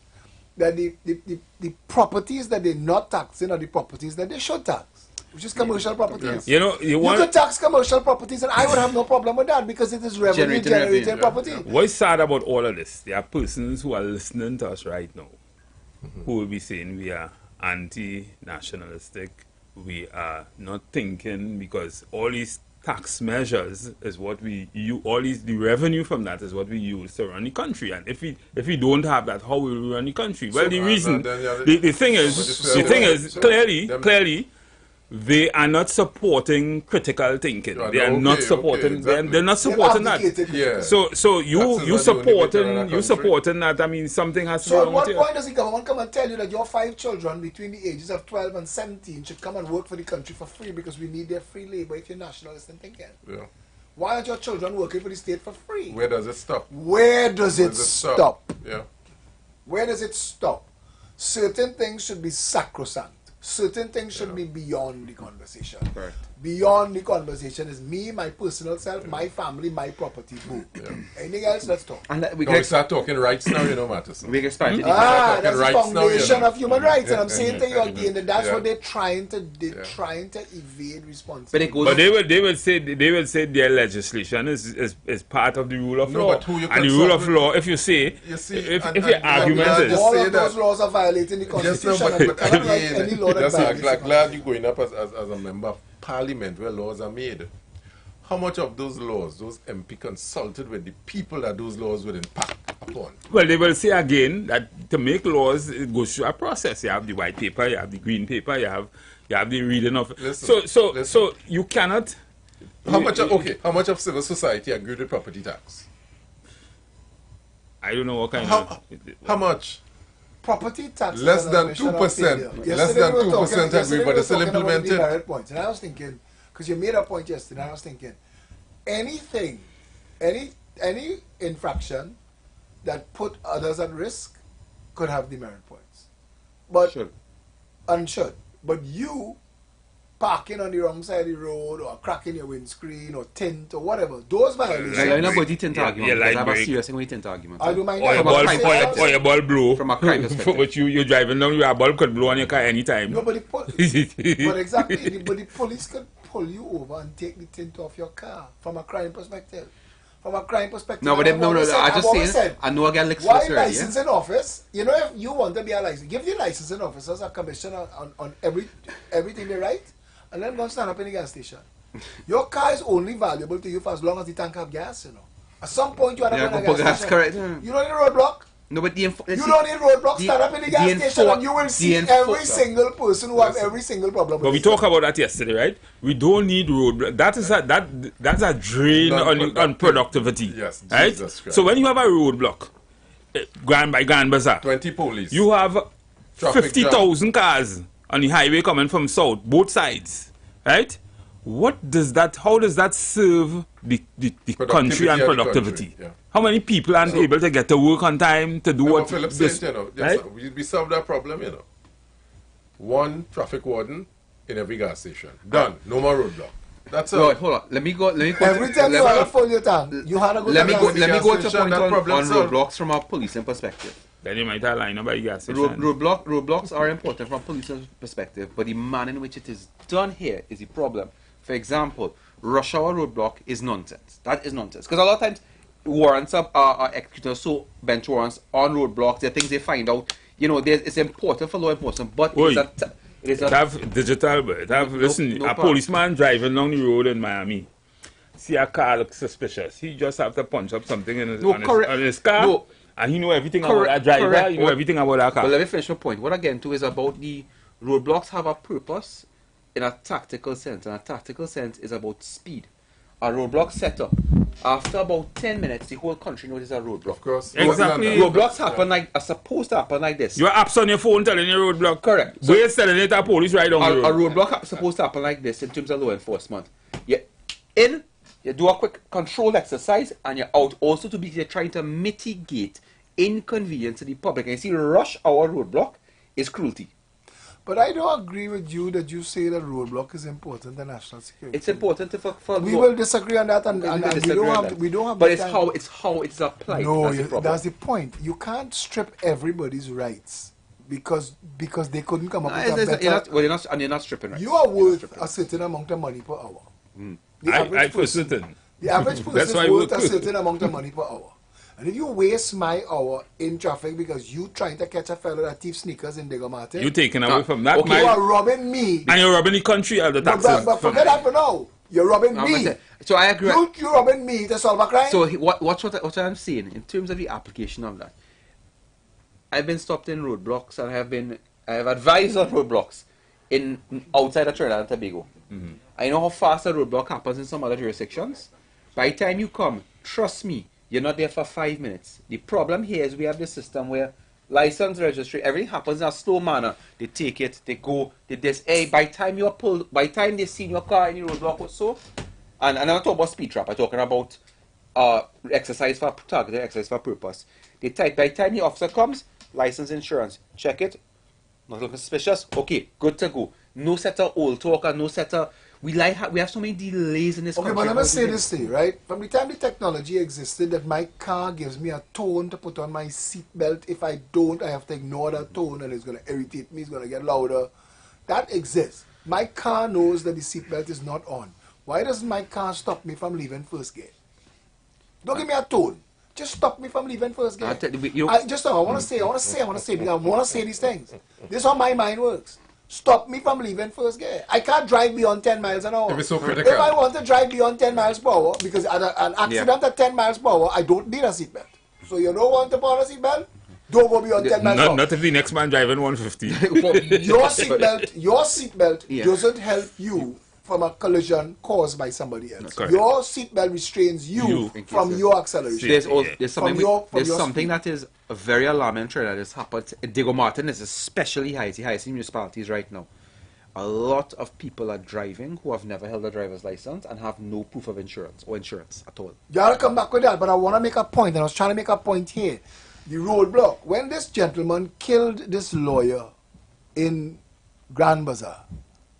that the properties that they're not taxing are the properties that they should tax, which is commercial properties. You know, you could tax commercial properties, and I would have no problem with that because it is revenue generating property. What's sad about all of this? There are persons who are listening to us right now who will be saying we are anti-nationalistic, we are not thinking because all these tax measures is what we use, the revenue from that is what we use to run the country, and if we don't have that, how will we run the country? Well, the reason, the thing is clearly they are not supporting critical thinking. They are not supporting. They're not supporting that. Yeah. So you supporting that. I mean, something has to be So at wrong what with you. point does the government come and tell you that your 5 children between the ages of 12 and 17 should come and work for the country for free because we need their free labor if you're nationalist and thinking? Yeah. Why aren't your children working for the state for free? Where does it stop? Where does it stop? Yeah. Where does it stop? Certain things should be sacrosanct. Certain things should be beyond the conversation. Right. Beyond the conversation is me, my personal self, my family, my property. Boom. Anything else, let's talk. And we start talking rights now, you know, Mattison. We expand that's the foundation of human rights, and I'm Yeah. saying to you again that that's Yeah. what they're trying to evade responsibility. But they will say their legislation is part of the rule of No, law. but who you And the rule of consult with- law, if you say, You see, if and- your and- argument and- is all say of those that- laws are violating the Yes, constitution. no, and we but cannot write any law that just violates like it. glad you're going up as a member of parliament where laws are made. How much of those laws, those MP consulted with the people that those laws would impact upon? well, they will say again that to make laws, it goes through a process. You have the white paper, you have the green paper, you have the reading of. Listen, So you cannot. How much of civil society agreed with property tax? I don't know what kind How much? Property tax Less is an than admission of 2%. failure. Less Yesterday than we were 2% talking- agree, yesterday but we it's still were talking about the implemented. merit points, and I was thinking, because you made a point yesterday, and I was thinking, anything, any infraction that put others at risk could have demerit points, but should. But you parking on the wrong side of the road, or cracking your windscreen, or tint, or whatever, those violations. I know about the tint argument, because I have a break. serious thing with tint argument. I do mind Or that. your ball blow. From a crime perspective. But you're driving down, your ball could blow on your car anytime. No, but exactly, but the police could pull you over and take the tint off your car from a crime perspective. From a crime perspective. No, but I've always said- I I've just always saying, said, I know I get licks for why this already, licensing office? You know, if you want to be a license, give the licensing officers a commission on everything they write, and let them go stand up in the gas station. Your car is only valuable to you for as long as the tank have gas, you know. At some point you have to Yeah, go in a but gas that's station. correct. You don't need a roadblock. No, but You don't need roadblocks. Stand up in the gas station and you will see every single person who have every single problem. But we talked about that yesterday, right? We don't need roadblock. That's a drain on productivity. Yes, right? Jesus Christ. So when you have a roadblock, Grand Bazaar, 20 police. you have Traffic 50,000 cars on the highway coming from south, both sides, right? What does that? How does that serve the country and of the productivity? country, yeah. How many people aren't able to get to work on time to do what Philip this, said, you know, right? we solved that problem, you know. One traffic warden in every gas station. Done. No more roadblock. That's all. Hold on. Let me go. Every time you had a full your tank, you had a good Let me go to point on problem solved. roadblocks from a policing perspective. Then you might have line up by gas station. Roadblocks are important from a policing perspective, but the manner in which it is done here is the problem. For example, rush hour roadblock is nonsense. That is nonsense. Because a lot of times warrants are executed, so bench warrants on roadblocks. There are things they find out. You know, it's important for law enforcement, but it is a have digital, but listen, a policeman driving along the road in Miami, see a car looks suspicious. He just have to punch up something in his car, and he know everything about that driver. He know everything about that car. But let me finish my point. What I get into is about the roadblocks have a purpose in a tactical sense, and a tactical sense is about speed. A roadblock setup. After about 10 minutes, the whole country knows it's a roadblock. Of course. Exactly. Roadblocks happen are supposed to happen like this. Your apps on your phone telling you roadblock. Correct. So you're telling it to police right on the road. A roadblock is supposed to happen like this in terms of law enforcement. You do a quick control exercise, and you're out also to be trying to mitigate inconvenience to the public. And you see, rush hour roadblock is cruelty. But I don't agree with you that you say that roadblock is important to national security. It's important for we will disagree on that, and we don't have. But it's how it's applied. No, that's the point. You can't strip everybody's rights because they couldn't come up with a better. You're not stripping rights. You are worth a certain amount of money per hour. The average person is worth a certain amount of money per hour. And if you waste my hour in traffic because you trying to catch a fellow that thief sneakers in Digger Martin, you taking away from that. Okay, you are robbing me. And you're robbing the country of the taxes. But forget that for now. You're robbing me. So I agree. You're robbing me to solve a crime. So what I'm saying in terms of the application of that, I've been stopped in roadblocks, and I have advised on roadblocks in outside of Trinidad and Tobago. Mm-hmm. I know how fast a roadblock happens in some other jurisdictions. By the time you come, trust me, you're not there for 5 minutes. The problem here is we have this system where license, registry, everything happens in a slow manner. They take it, they go, they this. Hey, by the time you're pulled, by the time they see your car in the roadblock or so, and I'm not talking about speed trap, I'm talking about exercise for targeted exercise for purpose. They type, by the time the officer comes, license, insurance, check it, not looking suspicious, okay, good to go. No set of old talker, no set of... We have so many delays in this country. Okay, but let me say this thing, right? From the time the technology existed that my car gives me a tone to put on my seatbelt. If I don't, I have to ignore that tone and it's going to irritate me, it's going to get louder. That exists. My car knows that the seatbelt is not on. Why doesn't my car stop me from leaving first gear? Don't give me a tone. Just stop me from leaving first gear. I want to say these things. This is how my mind works. Stop me from leaving first gear. I can't drive beyond 10 miles an hour. If I want to drive beyond 10 miles per hour, because an accident at 10 miles per hour, I don't need a seatbelt. So you don't want to put on a seatbelt? Don't go beyond 10 miles per hour. Not if the next man driving 150. Your seatbelt doesn't help you from a collision caused by somebody else. Your seatbelt restrains you from your acceleration. There's something that is very alarming that has happened. Diego Martin is especially high. It's the highest in municipalities right now. A lot of people are driving who have never held a driver's license and have no proof of insurance or insurance at all. You gotta come back with that, but I want to make a point, and I was trying to make a point here. The roadblock. When this gentleman killed this lawyer in Grand Bazaar.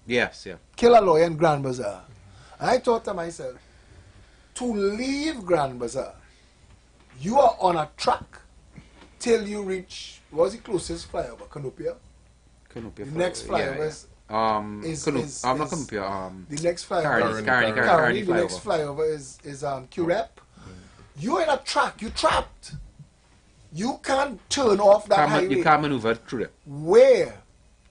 Yes, yeah. Kill a lawyer in Grand Bazaar. And I thought to myself, to leave Grand Bazaar, you are on a track till you reach, what's the closest flyover? Canopia? Canopia. The next flyover is not Canopia. The next flyover. Carney The next flyover is QREP. You're in a track. You're trapped. You can't turn off that highway. You can't maneuver through it. Where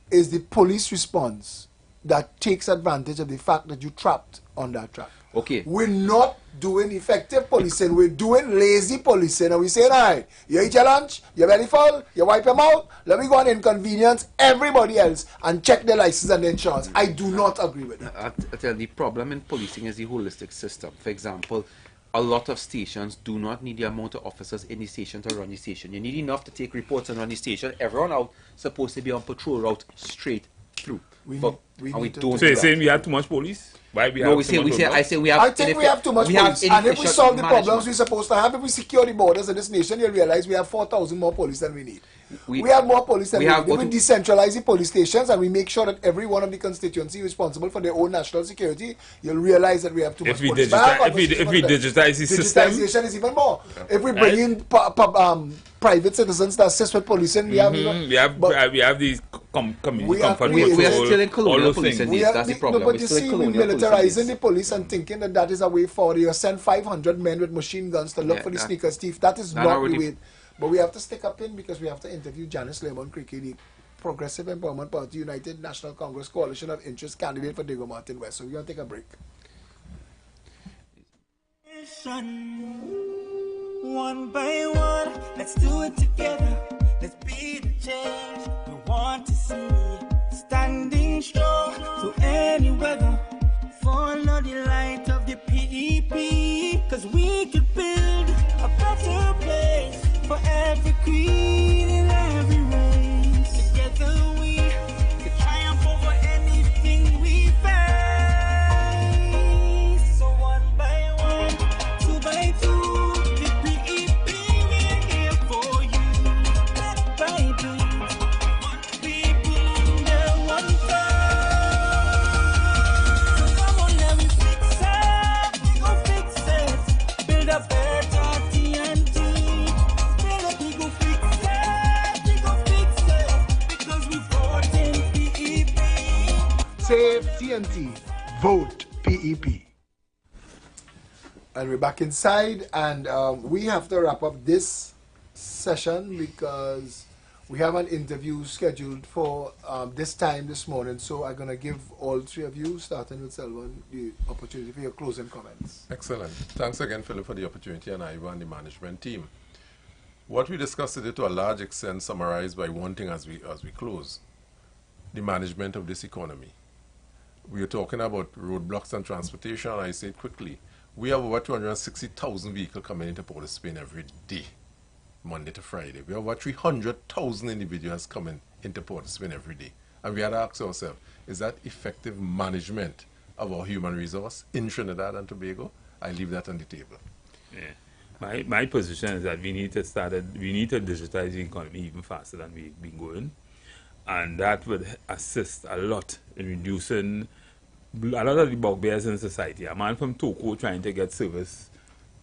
is the police response that takes advantage of the fact that you're trapped on that track? Okay. We're not doing effective policing. We're doing lazy policing. And we say, all right, you eat your lunch, your belly full, you wipe your mouth, let me go and inconvenience everybody else and check their license and insurance. I do not agree with that. I tell you, the problem in policing is the holistic system. For example, a lot of stations do not need the amount of officers in the station to run the station. You need enough to take reports and run the station. Everyone out supposed to be on patrol route straight through. We don't. So you're saying we have too much police? Why we No, have we too say much we say police? I say we have. I think we have too much police. And if we solve the problems management. we're supposed to have, if we secure the borders in this nation, you'll realize we have 4,000 more police than we need. We have more police than we need. If we decentralize the police stations and we make sure that every one of the constituency is responsible for their own national security, you'll realize that we have too much police. If we digitize the system, digitization is even more. If we bring in private citizens that assist with policing, we have these community comfort we are still in all colonial those police. things. That's the problem. No, but you see, we're militarizing the police and thinking that that is a way forward. You send 500 men with machine guns to look for the sneakers thief. That is not the way. But we have to stick up in because we have to interview Janice Lemon-Cricket, the Progressive Empowerment Party United National Congress Coalition of Interest candidate for Diego Martin West. So we're going to take a break. One by one, let's do it together. Let's be the change we want to see. Standing strong through any weather. Follow the light of the PEP. Cause we could build a better place for every queen in every race. Together we can triumph over anything we face. So one by one, two by two, the PEP we're here for you. Bit by bit, one people under one flag. So come on, let me fix it. We gon' fix it. Build a better TNT. Save TNT, vote PEP. And we're back inside, and we have to wrap up this session because we have an interview scheduled for this time this morning. So I'm going to give all three of you, starting with Selvan, the opportunity for your closing comments. Excellent. Thanks again, Philip, for the opportunity, and IWER and the management team. What we discussed today, to a large extent, summarized by one thing as we close: the management of this economy. We are talking about roadblocks and transportation, and I say it quickly. We have over 260,000 vehicles coming into Port of Spain every day, Monday to Friday. We have over 300,000 individuals coming into Port of Spain every day. And we had to ask ourselves, is that effective management of our human resource in Trinidad and Tobago? I leave that on the table. Yeah. My position is that we need to digitize the economy even faster than we've been going. And that would assist a lot in reducing a lot of the bugbears in society. A man from Toko trying to get service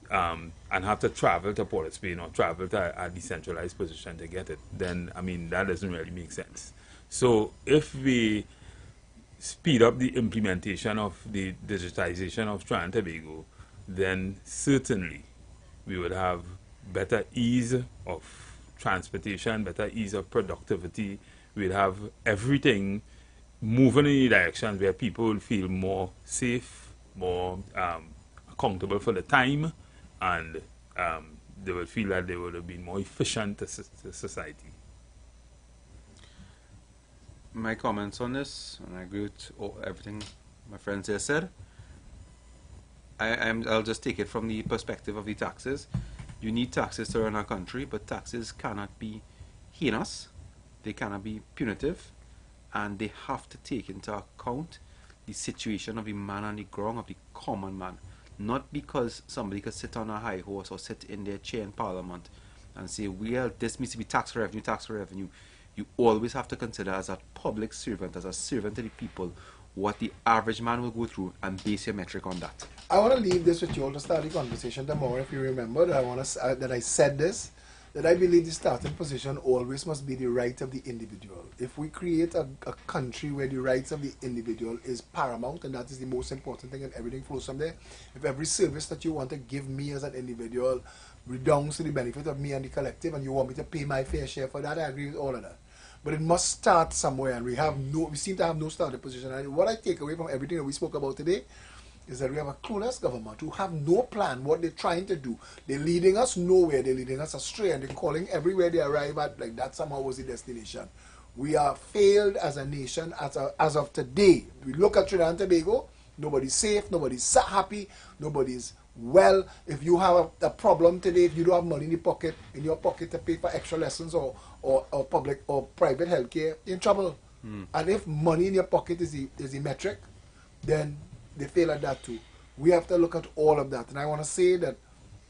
and have to travel to Port of Spain or travel to a decentralized position to get it, then, I mean, that doesn't really make sense. So if we speed up the implementation of the digitization of Trinidad and Tobago, then certainly we would have better ease of transportation, better ease of productivity. We'd have everything moving in the direction where people will feel more safe, more accountable for the time, and they will feel that they would have been more efficient to society. My comments on this, and I agree with everything my friends here said. I'll just take it from the perspective of the taxes. You need taxes to run our country, but taxes cannot be heinous. They cannot be punitive, and they have to take into account the situation of the man on the ground, of the common man. Not because somebody could sit on a high horse or sit in their chair in Parliament and say, well, this needs to be tax revenue, tax revenue. You always have to consider, as a public servant, as a servant to the people, what the average man will go through and base your metric on that. I want to leave this with you all to start the conversation tomorrow. If you remember that that I said this, that I believe the starting position always must be the right of the individual. If we create a country where the rights of the individual is paramount, and that is the most important thing, and everything flows from there, if every service that you want to give me as an individual redounds to the benefit of me and the collective, and you want me to pay my fair share for that, I agree with all of that. But it must start somewhere, and we seem to have no starting position. And what I take away from everything that we spoke about today is that we have a clueless government who have no plan what they're trying to do. They're leading us nowhere. They're leading us astray, and they're calling everywhere they arrive at like that somehow was the destination. We are failed as a nation as of today. We look at Trinidad and Tobago, nobody's safe, nobody's happy, nobody's well. If you have a problem today, if you don't have money in your pocket to pay for extra lessons or public or private healthcare, you're in trouble. And if money in your pocket is the metric, then they fail at that too. We have to look at all of that. And I want to say that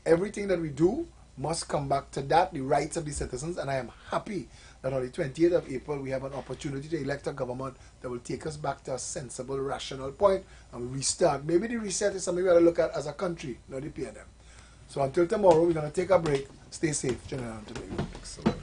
everything that we do must come back to that, the rights of the citizens. And I am happy that on the 28th of April, we have an opportunity to elect a government that will take us back to a sensible, rational point and restart. Maybe the reset is something we ought to look at as a country, not the PNM. So until tomorrow, we're going to take a break. Stay safe, General Tobago. Excellent.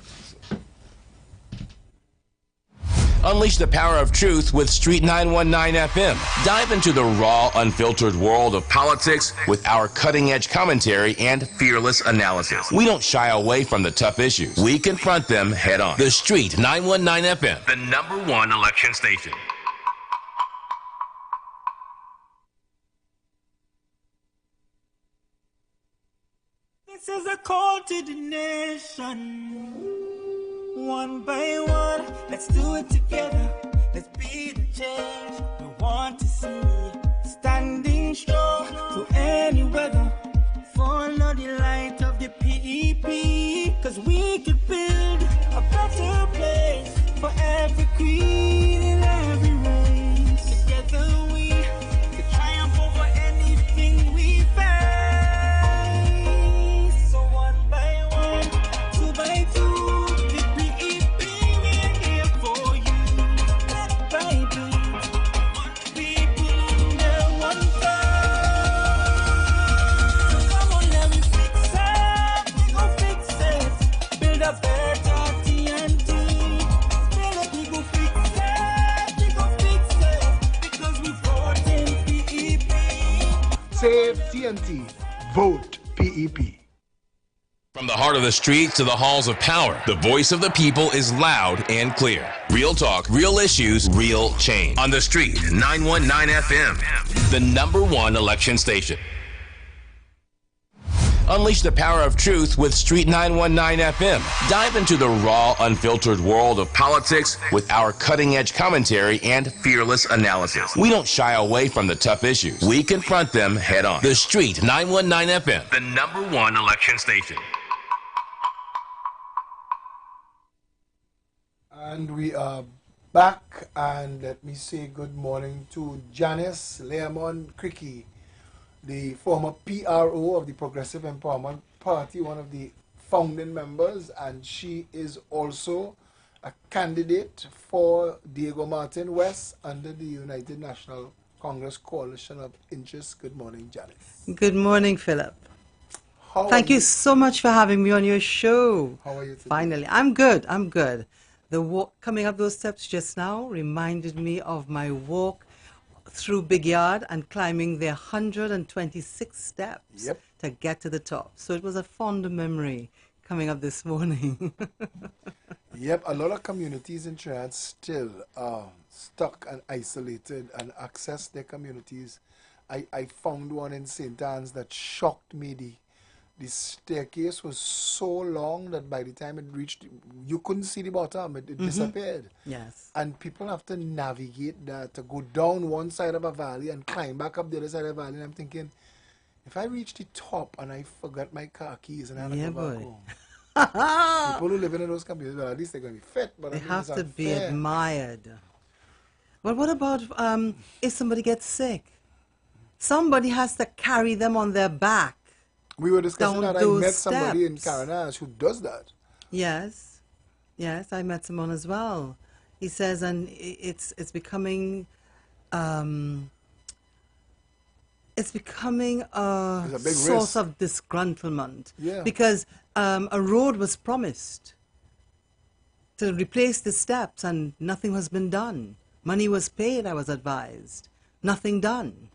Unleash the power of truth with Street 919 FM. Dive into the raw, unfiltered world of politics with our cutting-edge commentary and fearless analysis. We don't shy away from the tough issues. We confront them head on. The Street 919 FM, the #1 election station. This is a call to the nation. One by one, let's do it together. Let's be the change we want to see. Standing strong through any weather. Follow the light of the PEP. Cause we could build a better place for every queen in every race. Together we can triumph over anything we face. So one by one, two by two. Save TNT. Vote PEP. From the heart of the street to the halls of power, the voice of the people is loud and clear. Real talk, real issues, real change. On the Street 919 FM, the #1 election station. Unleash the power of truth with Street 919 FM. Dive into the raw, unfiltered world of politics with our cutting-edge commentary and fearless analysis. We don't shy away from the tough issues. We confront them head on. The Street 919 FM, the #1 election station. And we are back, and let me say good morning to Janice Leamon Cricky, the former PRO of the Progressive Empowerment Party, one of the founding members, and she is also a candidate for Diego Martin West under the United National Congress Coalition of Interests. Good morning, Janice. Good morning, Philip. Thank you so much for having me on your show. How are you today? Finally. I'm good. I'm good. The walk coming up those steps just now reminded me of my walk through Big Yard and climbing the 126 steps to get to the top. So it was a fond memory coming up this morning. Yep, a lot of communities in Trinidad still are stuck and isolated and access their communities. I found one in St. Anne's that shocked me. The staircase was so long that by the time it reached, you couldn't see the bottom. It disappeared. Yes. And people have to navigate that, to go down one side of a valley and climb back up the other side of the valley. And I'm thinking, if I reach the top and I forgot my car keys and I have to go back home. People who live in those communities, well, at least they're going to be fit. But They have to be admired. But what about if somebody gets sick? Somebody has to carry them on their back. We were discussing that. I met somebody in steps. Caranash who does that. Yes. Yes, I met someone as well. He says, and it's becoming a source of disgruntlement. Yeah. Because a road was promised to replace the steps and nothing has been done. Money was paid, I was advised. Nothing done.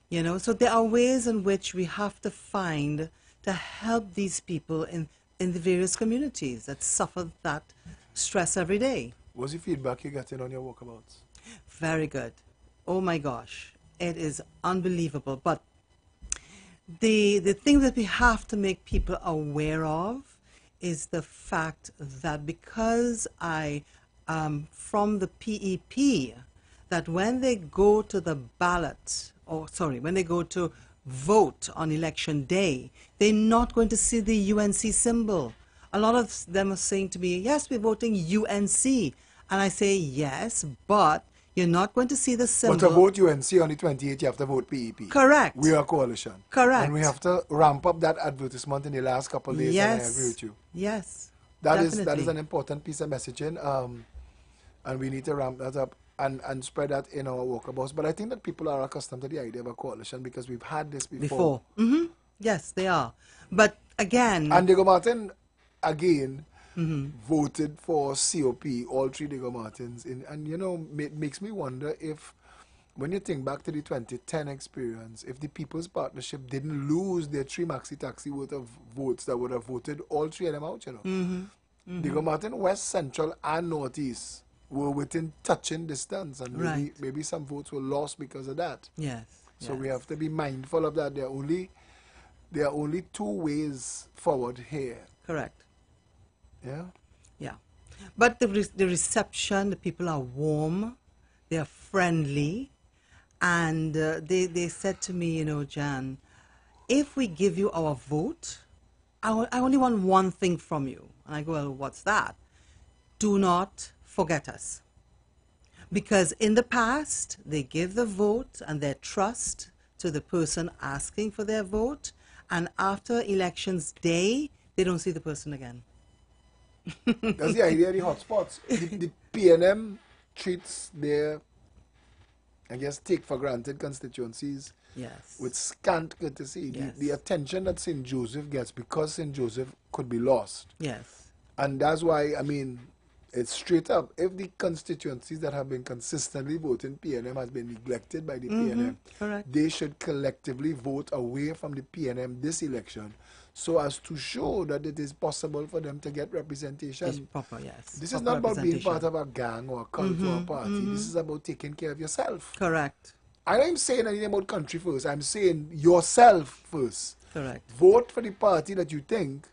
You know, so there are ways in which we have to find to help these people in the various communities that suffer that stress every day. What's the feedback you getting on your walkabouts? Very good. Oh my gosh, it is unbelievable. But the thing that we have to make people aware of is the fact that because I am from the PEP, that when they go to the ballot, when they go to vote on election day, they're not going to see the UNC symbol. A lot of them are saying to me, yes, we're voting UNC. And I say, yes, but you're not going to see the symbol. But to vote UNC on the 28th, you have to vote PEP. Correct. We are a coalition. Correct. And we have to ramp up that advertisement in the last couple of days, yes. and I agree with you. Yes. That is an important piece of messaging, and we need to ramp that up and spread that in our walkabouts. But I think that people are accustomed to the idea of a coalition because we've had this before. Yes, they are. But again... And Diego Martin, again, voted for COP, all three Diego Martins. And, you know, it makes me wonder if, when you think back to the 2010 experience, if the People's Partnership didn't lose their 3 maxi-taxi worth of votes that would have voted all three of them out, you know. Diego Martin, West Central and Northeast were within touching distance, and maybe some votes were lost because of that. Yes. So we have to be mindful of that. There are only 2 ways forward here. Correct. Yeah? Yeah. But the reception, the people are warm, they are friendly, and they said to me, you know, Jan, if we give you our vote, I only want one thing from you. And I go, well, what's that? Do not forget us. Because in the past, they give the vote and their trust to the person asking for their vote, and after elections day, they don't see the person again. That's the idea of the hotspots. The PNM treats their, I guess, take for granted constituencies with scant courtesy. Yes. The attention that St. Joseph gets, because St. Joseph could be lost. Yes. And that's why, I mean, it's straight up. If the constituencies that have been consistently voting PNM has been neglected by the PNM, correct. They should collectively vote away from the PNM this election, so as to show that it is possible for them to get representation. It's proper, yes. This is not about being part of a gang or a cult or a party. This is about taking care of yourself. Correct. I ain't saying anything about country first. I'm saying yourself first. Correct. Vote for the party that you think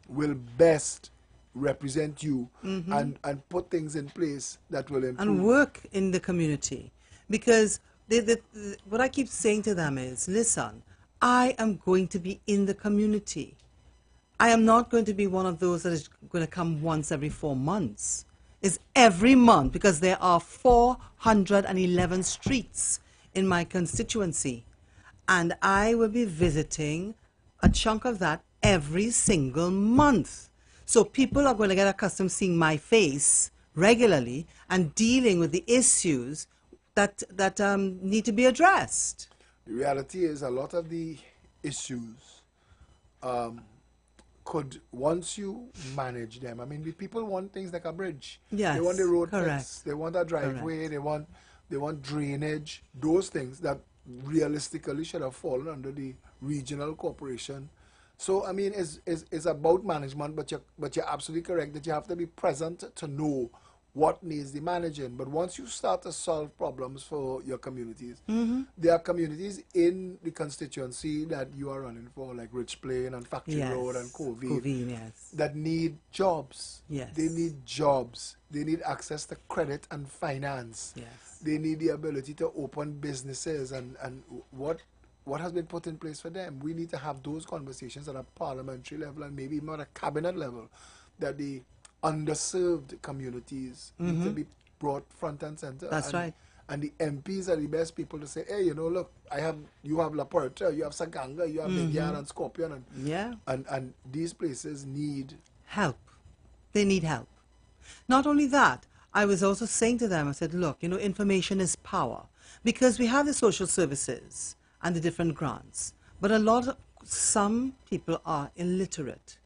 will best represent you and put things in place that will improve. And work in the community. Because what I keep saying to them is, listen, I am going to be in the community. I am not going to be one of those that is going to come once every 4 months. It's every month, because there are 411 streets in my constituency. And I will be visiting a chunk of that every single month. So people are going to get accustomed to seeing my face regularly and dealing with the issues that need to be addressed. The reality is, a lot of the issues could, once you manage them, I mean, the people want things like a bridge. Yes, they want the road correct. fix, they want a driveway, they want drainage, those things that realistically should have fallen under the regional corporation. So, I mean, it's about management, but you're absolutely correct that you have to be present to know what needs the managing. But once you start to solve problems for your communities, there are communities in the constituency that you are running for, like Rich Plain and Factory Road and Covine, that need jobs. Yes. They need jobs. They need access to credit and finance. Yes. They need the ability to open businesses and what has been put in place for them. We need to have those conversations at a parliamentary level and maybe even at a cabinet level, that the underserved communities need to be brought front and center. That's right. And the MPs are the best people to say, hey, you know, look, you have La Puerta, you have Saganga, you have Median and Scorpion, and these places need help. They need help. Not only that, I was also saying to them, I said, look, you know, information is power, because we have the social services and the different grants, but some people are illiterate,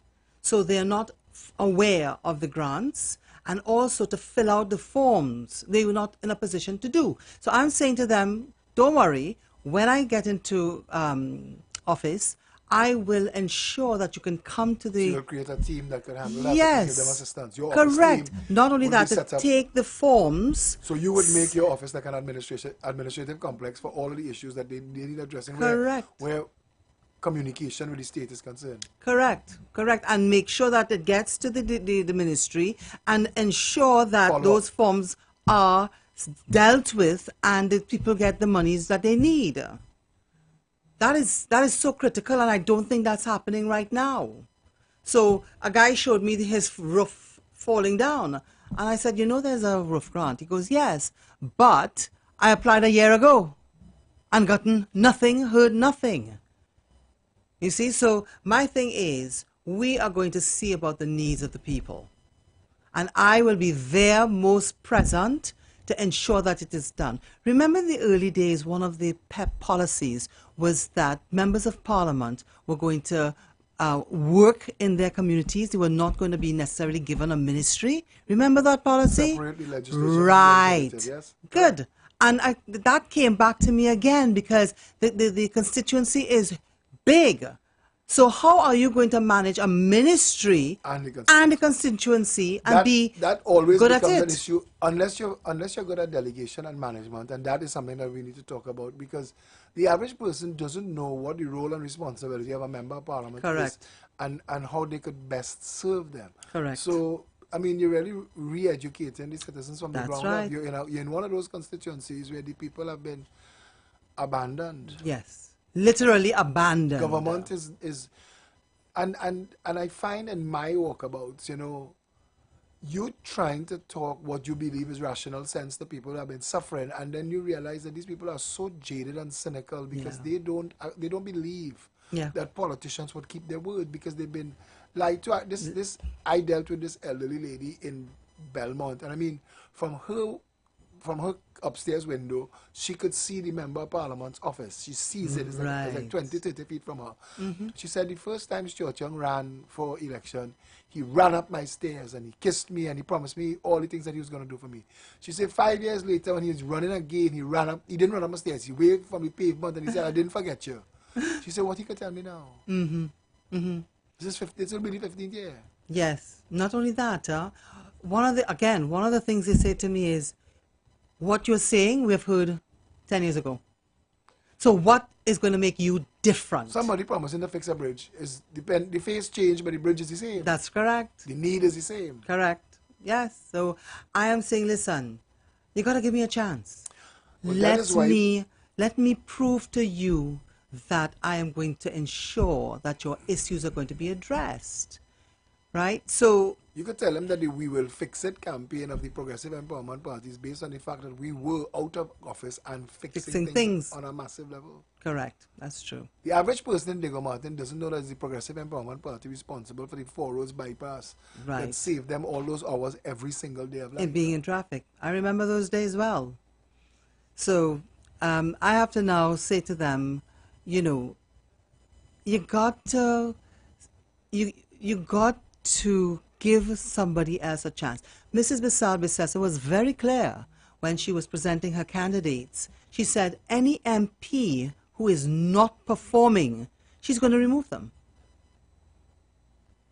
so they are not aware of the grants, and also to fill out the forms they were not in a position to do. So I'm saying to them, don't worry, when I get into office, I will ensure that you can come to the... So you'll create a team that can handle that, yes, and give them assistance. Your correct. Not only that, to take the forms. So you would make your office like an administrative complex for all of the issues that they need addressing. Correct. Where communication with the state is concerned. Correct, correct. And make sure that it gets to the ministry, and ensure that those forms are dealt with and the people get the monies that they need. That is so critical, and I don't think that's happening right now. So a guy showed me his roof falling down, And I said, you know, there's a roof grant. He goes, yes, but I applied a year ago and gotten nothing, heard nothing. You see, so my thing is, we are going to see about the needs of the people. And I will be there most present to ensure that it is done. Remember in the early days, one of the PEP policies was that members of parliament were going to work in their communities. They were not going to be necessarily given a ministry. Remember that policy? Separately legislation. Right. Yes. Good. And that came back to me again because the constituency is big. So how are you going to manage a ministry and a constituency and that always good at becomes an it? issue unless you're good at delegation and management, and that is something that we need to talk about, because the average person doesn't know what the role and responsibility of a member of parliament is and how they could best serve them. Correct. So I mean, you're really re-educating the citizens from the That's ground right. up. You're in one of those constituencies where the people have been abandoned. Yes. Literally abandoned. Government is and I find in my walkabouts, you know, you trying to talk what you believe is rational sense to people who have been suffering, and then you realize that these people are so jaded and cynical because they don't believe that politicians would keep their word, because they've been lied to. I dealt with this elderly lady in Belmont, and I mean, from her upstairs window, she could see the member of parliament's office. She sees it. It's like 20, 30 feet from her. She said the first time Stuart Young ran for election, he ran up my stairs and he kissed me and he promised me all the things that he was going to do for me. She said 5 years later, when he was running again, he didn't run up my stairs. He waved from the pavement and he said, I didn't forget you. She said, what he could tell me now? This will be the 15th year. Yes. Not only that, one of the things they say to me is, what you're saying, we've heard 10 years ago. So what is going to make you different? Somebody promising to fix a bridge. The face changed, but the bridge is the same. That's correct. The need is the same. Correct. Yes. So I am saying, listen, you got to give me a chance. Well, let me prove to you that I am going to ensure that your issues are going to be addressed. Right? So you could tell them that the We Will Fix It campaign of the Progressive Empowerment Party is based on the fact that we were out of office and fixing things on a massive level. Correct. That's true. The average person in Diego Martin doesn't know that it's the Progressive Empowerment Party responsible for the 4 roads bypass that saved them all those hours every single day of life. And being in traffic. I remember those days well. So I have to now say to them, you know, you got to give somebody else a chance. Mrs. Bissell-Bissessor was very clear when she was presenting her candidates. She said any MP who is not performing, she's going to remove them.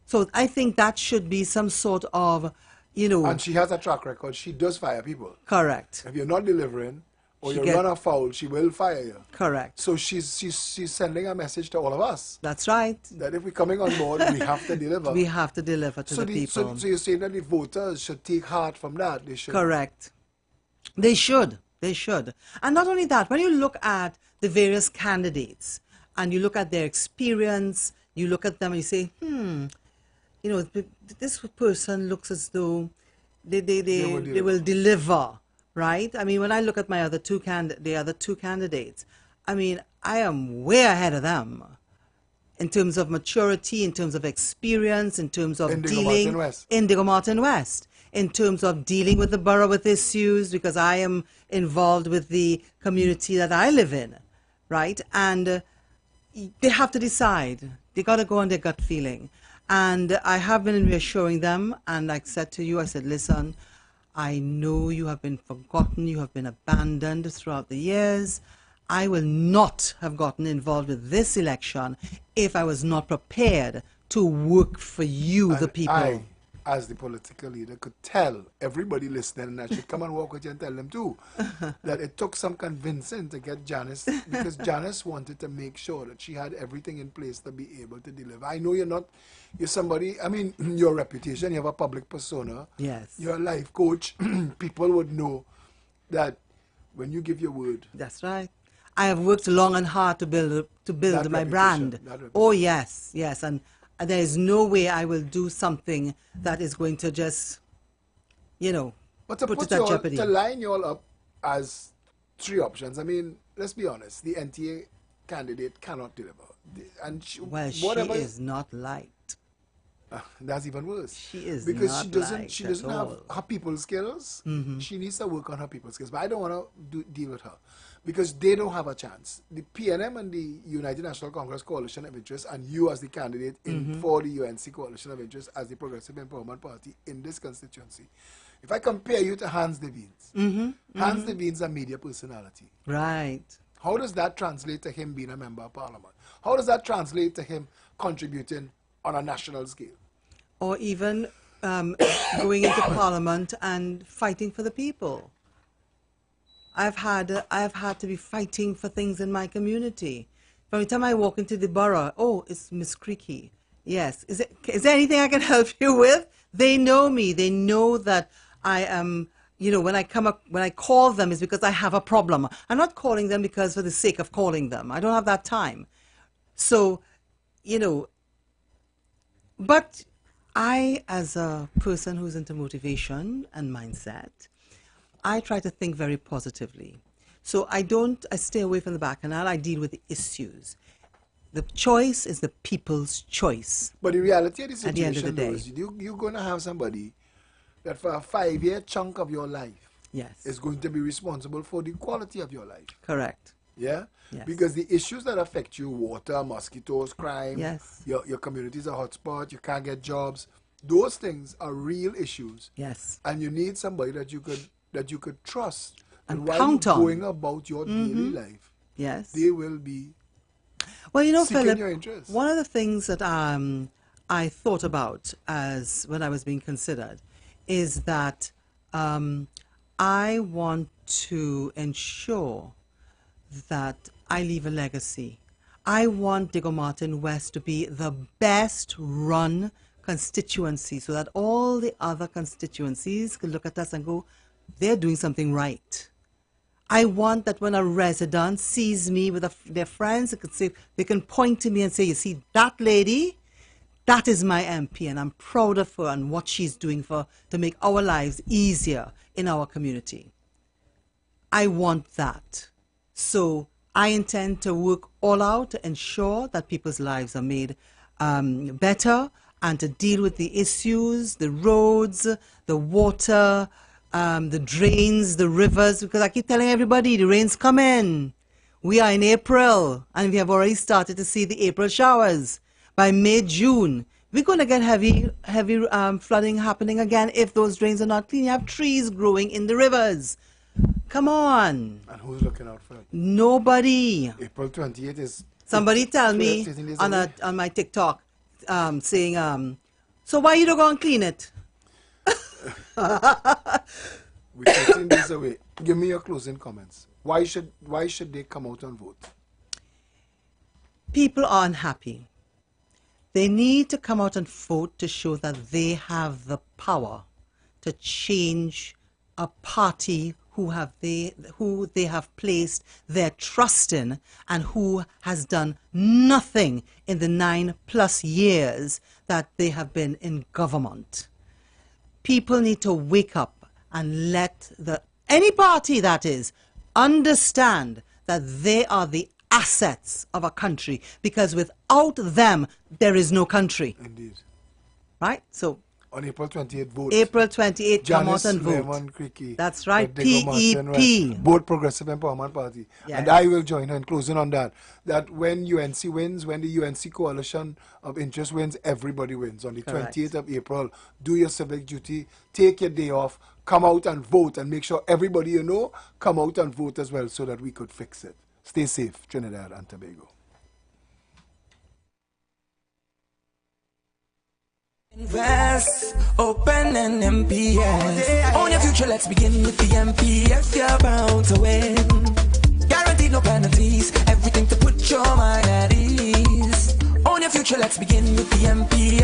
So I think that should be some sort of, you know... And she has a track record. She does fire people. Correct. If you're not delivering, or you run afoul, she will fire you. Correct. So she's sending a message to all of us. That's right. That if we're coming on board, we have to deliver. We have to deliver to the people. So you're saying that the voters should take heart from that? They should. Correct. They should. They should. And not only that, when you look at the various candidates and you look at their experience, you look at them and you say, you know, this person looks as though they will deliver. Right? I mean, when I look at my other two candidates, I mean, I am way ahead of them in terms of maturity, in terms of experience, in terms of dealing in Diego Martin West, in terms of dealing with the borough with issues, because I am involved with the community that I live in, right? And they have to decide. They got to go on their gut feeling. And I have been reassuring them, and I said to you, I said, listen, I know you have been forgotten, you have been abandoned throughout the years. I will not have gotten involved with this election if I was not prepared to work for you, the people. I, as the political leader, could tell everybody listening, and I should come and walk with you and tell them too, that it took some convincing to get Janice, because Janice wanted to make sure that she had everything in place to be able to deliver. I know you're somebody, I mean, your reputation, you have a public persona. Yes. You're a life coach. People would know that when you give your word. That's right. I have worked long and hard to build my brand. Oh, yes, yes. And there is no way I will do something that is going to just, but to put it at jeopardy. To line you all up as three options, I mean, let's be honest, the NTA candidate cannot deliver. And she is not liked. That's even worse. She is because not she doesn't have her people skills. She needs to work on her people skills. But I don't want to deal with her because they don't have a chance. The PNM and the United National Congress Coalition of Interest, and you as the candidate for the UNC Coalition of Interest as the Progressive Empowerment Party in this constituency. If I compare you to Hans Devines, Hans Devines is a media personality. Right. How does that translate to him being a member of parliament? How does that translate to him contributing on a national scale? Or even going into parliament and fighting for the people. I've had to be fighting for things in my community. From the time I walk into the borough, oh, it's Miss Creaky. Yes. Is there anything I can help you with? They know me. They know that I am, when I call them, it's because I have a problem. I'm not calling them because for the sake of calling them. I don't have that time. So, but I, as a person who's into motivation and mindset, I try to think very positively. So I stay away from the bacchanal. I deal with the issues. The choice is the people's choice. But the reality of the situation at the end of the day, is you're going to have somebody that for a 5-year chunk of your life is going to be responsible for the quality of your life. Correct. Yeah? Yes. Because the issues that affect you, water, mosquitoes, crime, your community is a hotspot, you can't get jobs, those things are real issues. Yes. And you need somebody that you could trust. And while count you're on. going about your daily life, they will be well, seeking Philip, your interest. one of the things that I thought about when I was being considered is that I want to ensure that I leave a legacy. I want Diego Martin West to be the best run constituency so that all the other constituencies can look at us and go, they're doing something right. I want that when a resident sees me with their friends, they can point to me and say, you see, that lady, that is my MP, and I'm proud of her and what she's doing to make our lives easier in our community. I want that. So I intend to work all out to ensure that people's lives are made better and to deal with the issues, the roads, the water, the drains, the rivers, because I keep telling everybody the rain's coming. We are in April and we have already started to see the April showers. By May, June, we're going to get heavy flooding happening again if those drains are not clean. You have trees growing in the rivers. Come on. And who's looking out for it? Nobody. April 28th is... Somebody tell me on my TikTok saying, so why you don't go and clean it? We're taking this away. Give me your closing comments. Why should they come out and vote? People are unhappy. They need to come out and vote to show that they have the power to change a party who they have placed their trust in and who has done nothing in the 9+ years that they have been in government. People need to wake up and let any party that is understand that they are the assets of a country, because without them there is no country. Indeed. Right? So on April 28th, vote. April 28th, come out and vote. Creaky, that's right, PEP. Both Progressive Empowerment Party. Yes. And I will join her in closing on that when UNC wins, when the UNC Coalition of Interest wins, everybody wins. On the 28th of April, do your civic duty, take your day off, come out and vote, and make sure everybody you know come out and vote as well so that we could fix it. Stay safe, Trinidad and Tobago. Invest, open an MPS. Own your future, let's begin with the MPF. You're bound to win. Guaranteed no penalties, everything to put your mind at ease. Own your future, let's begin with the MPF.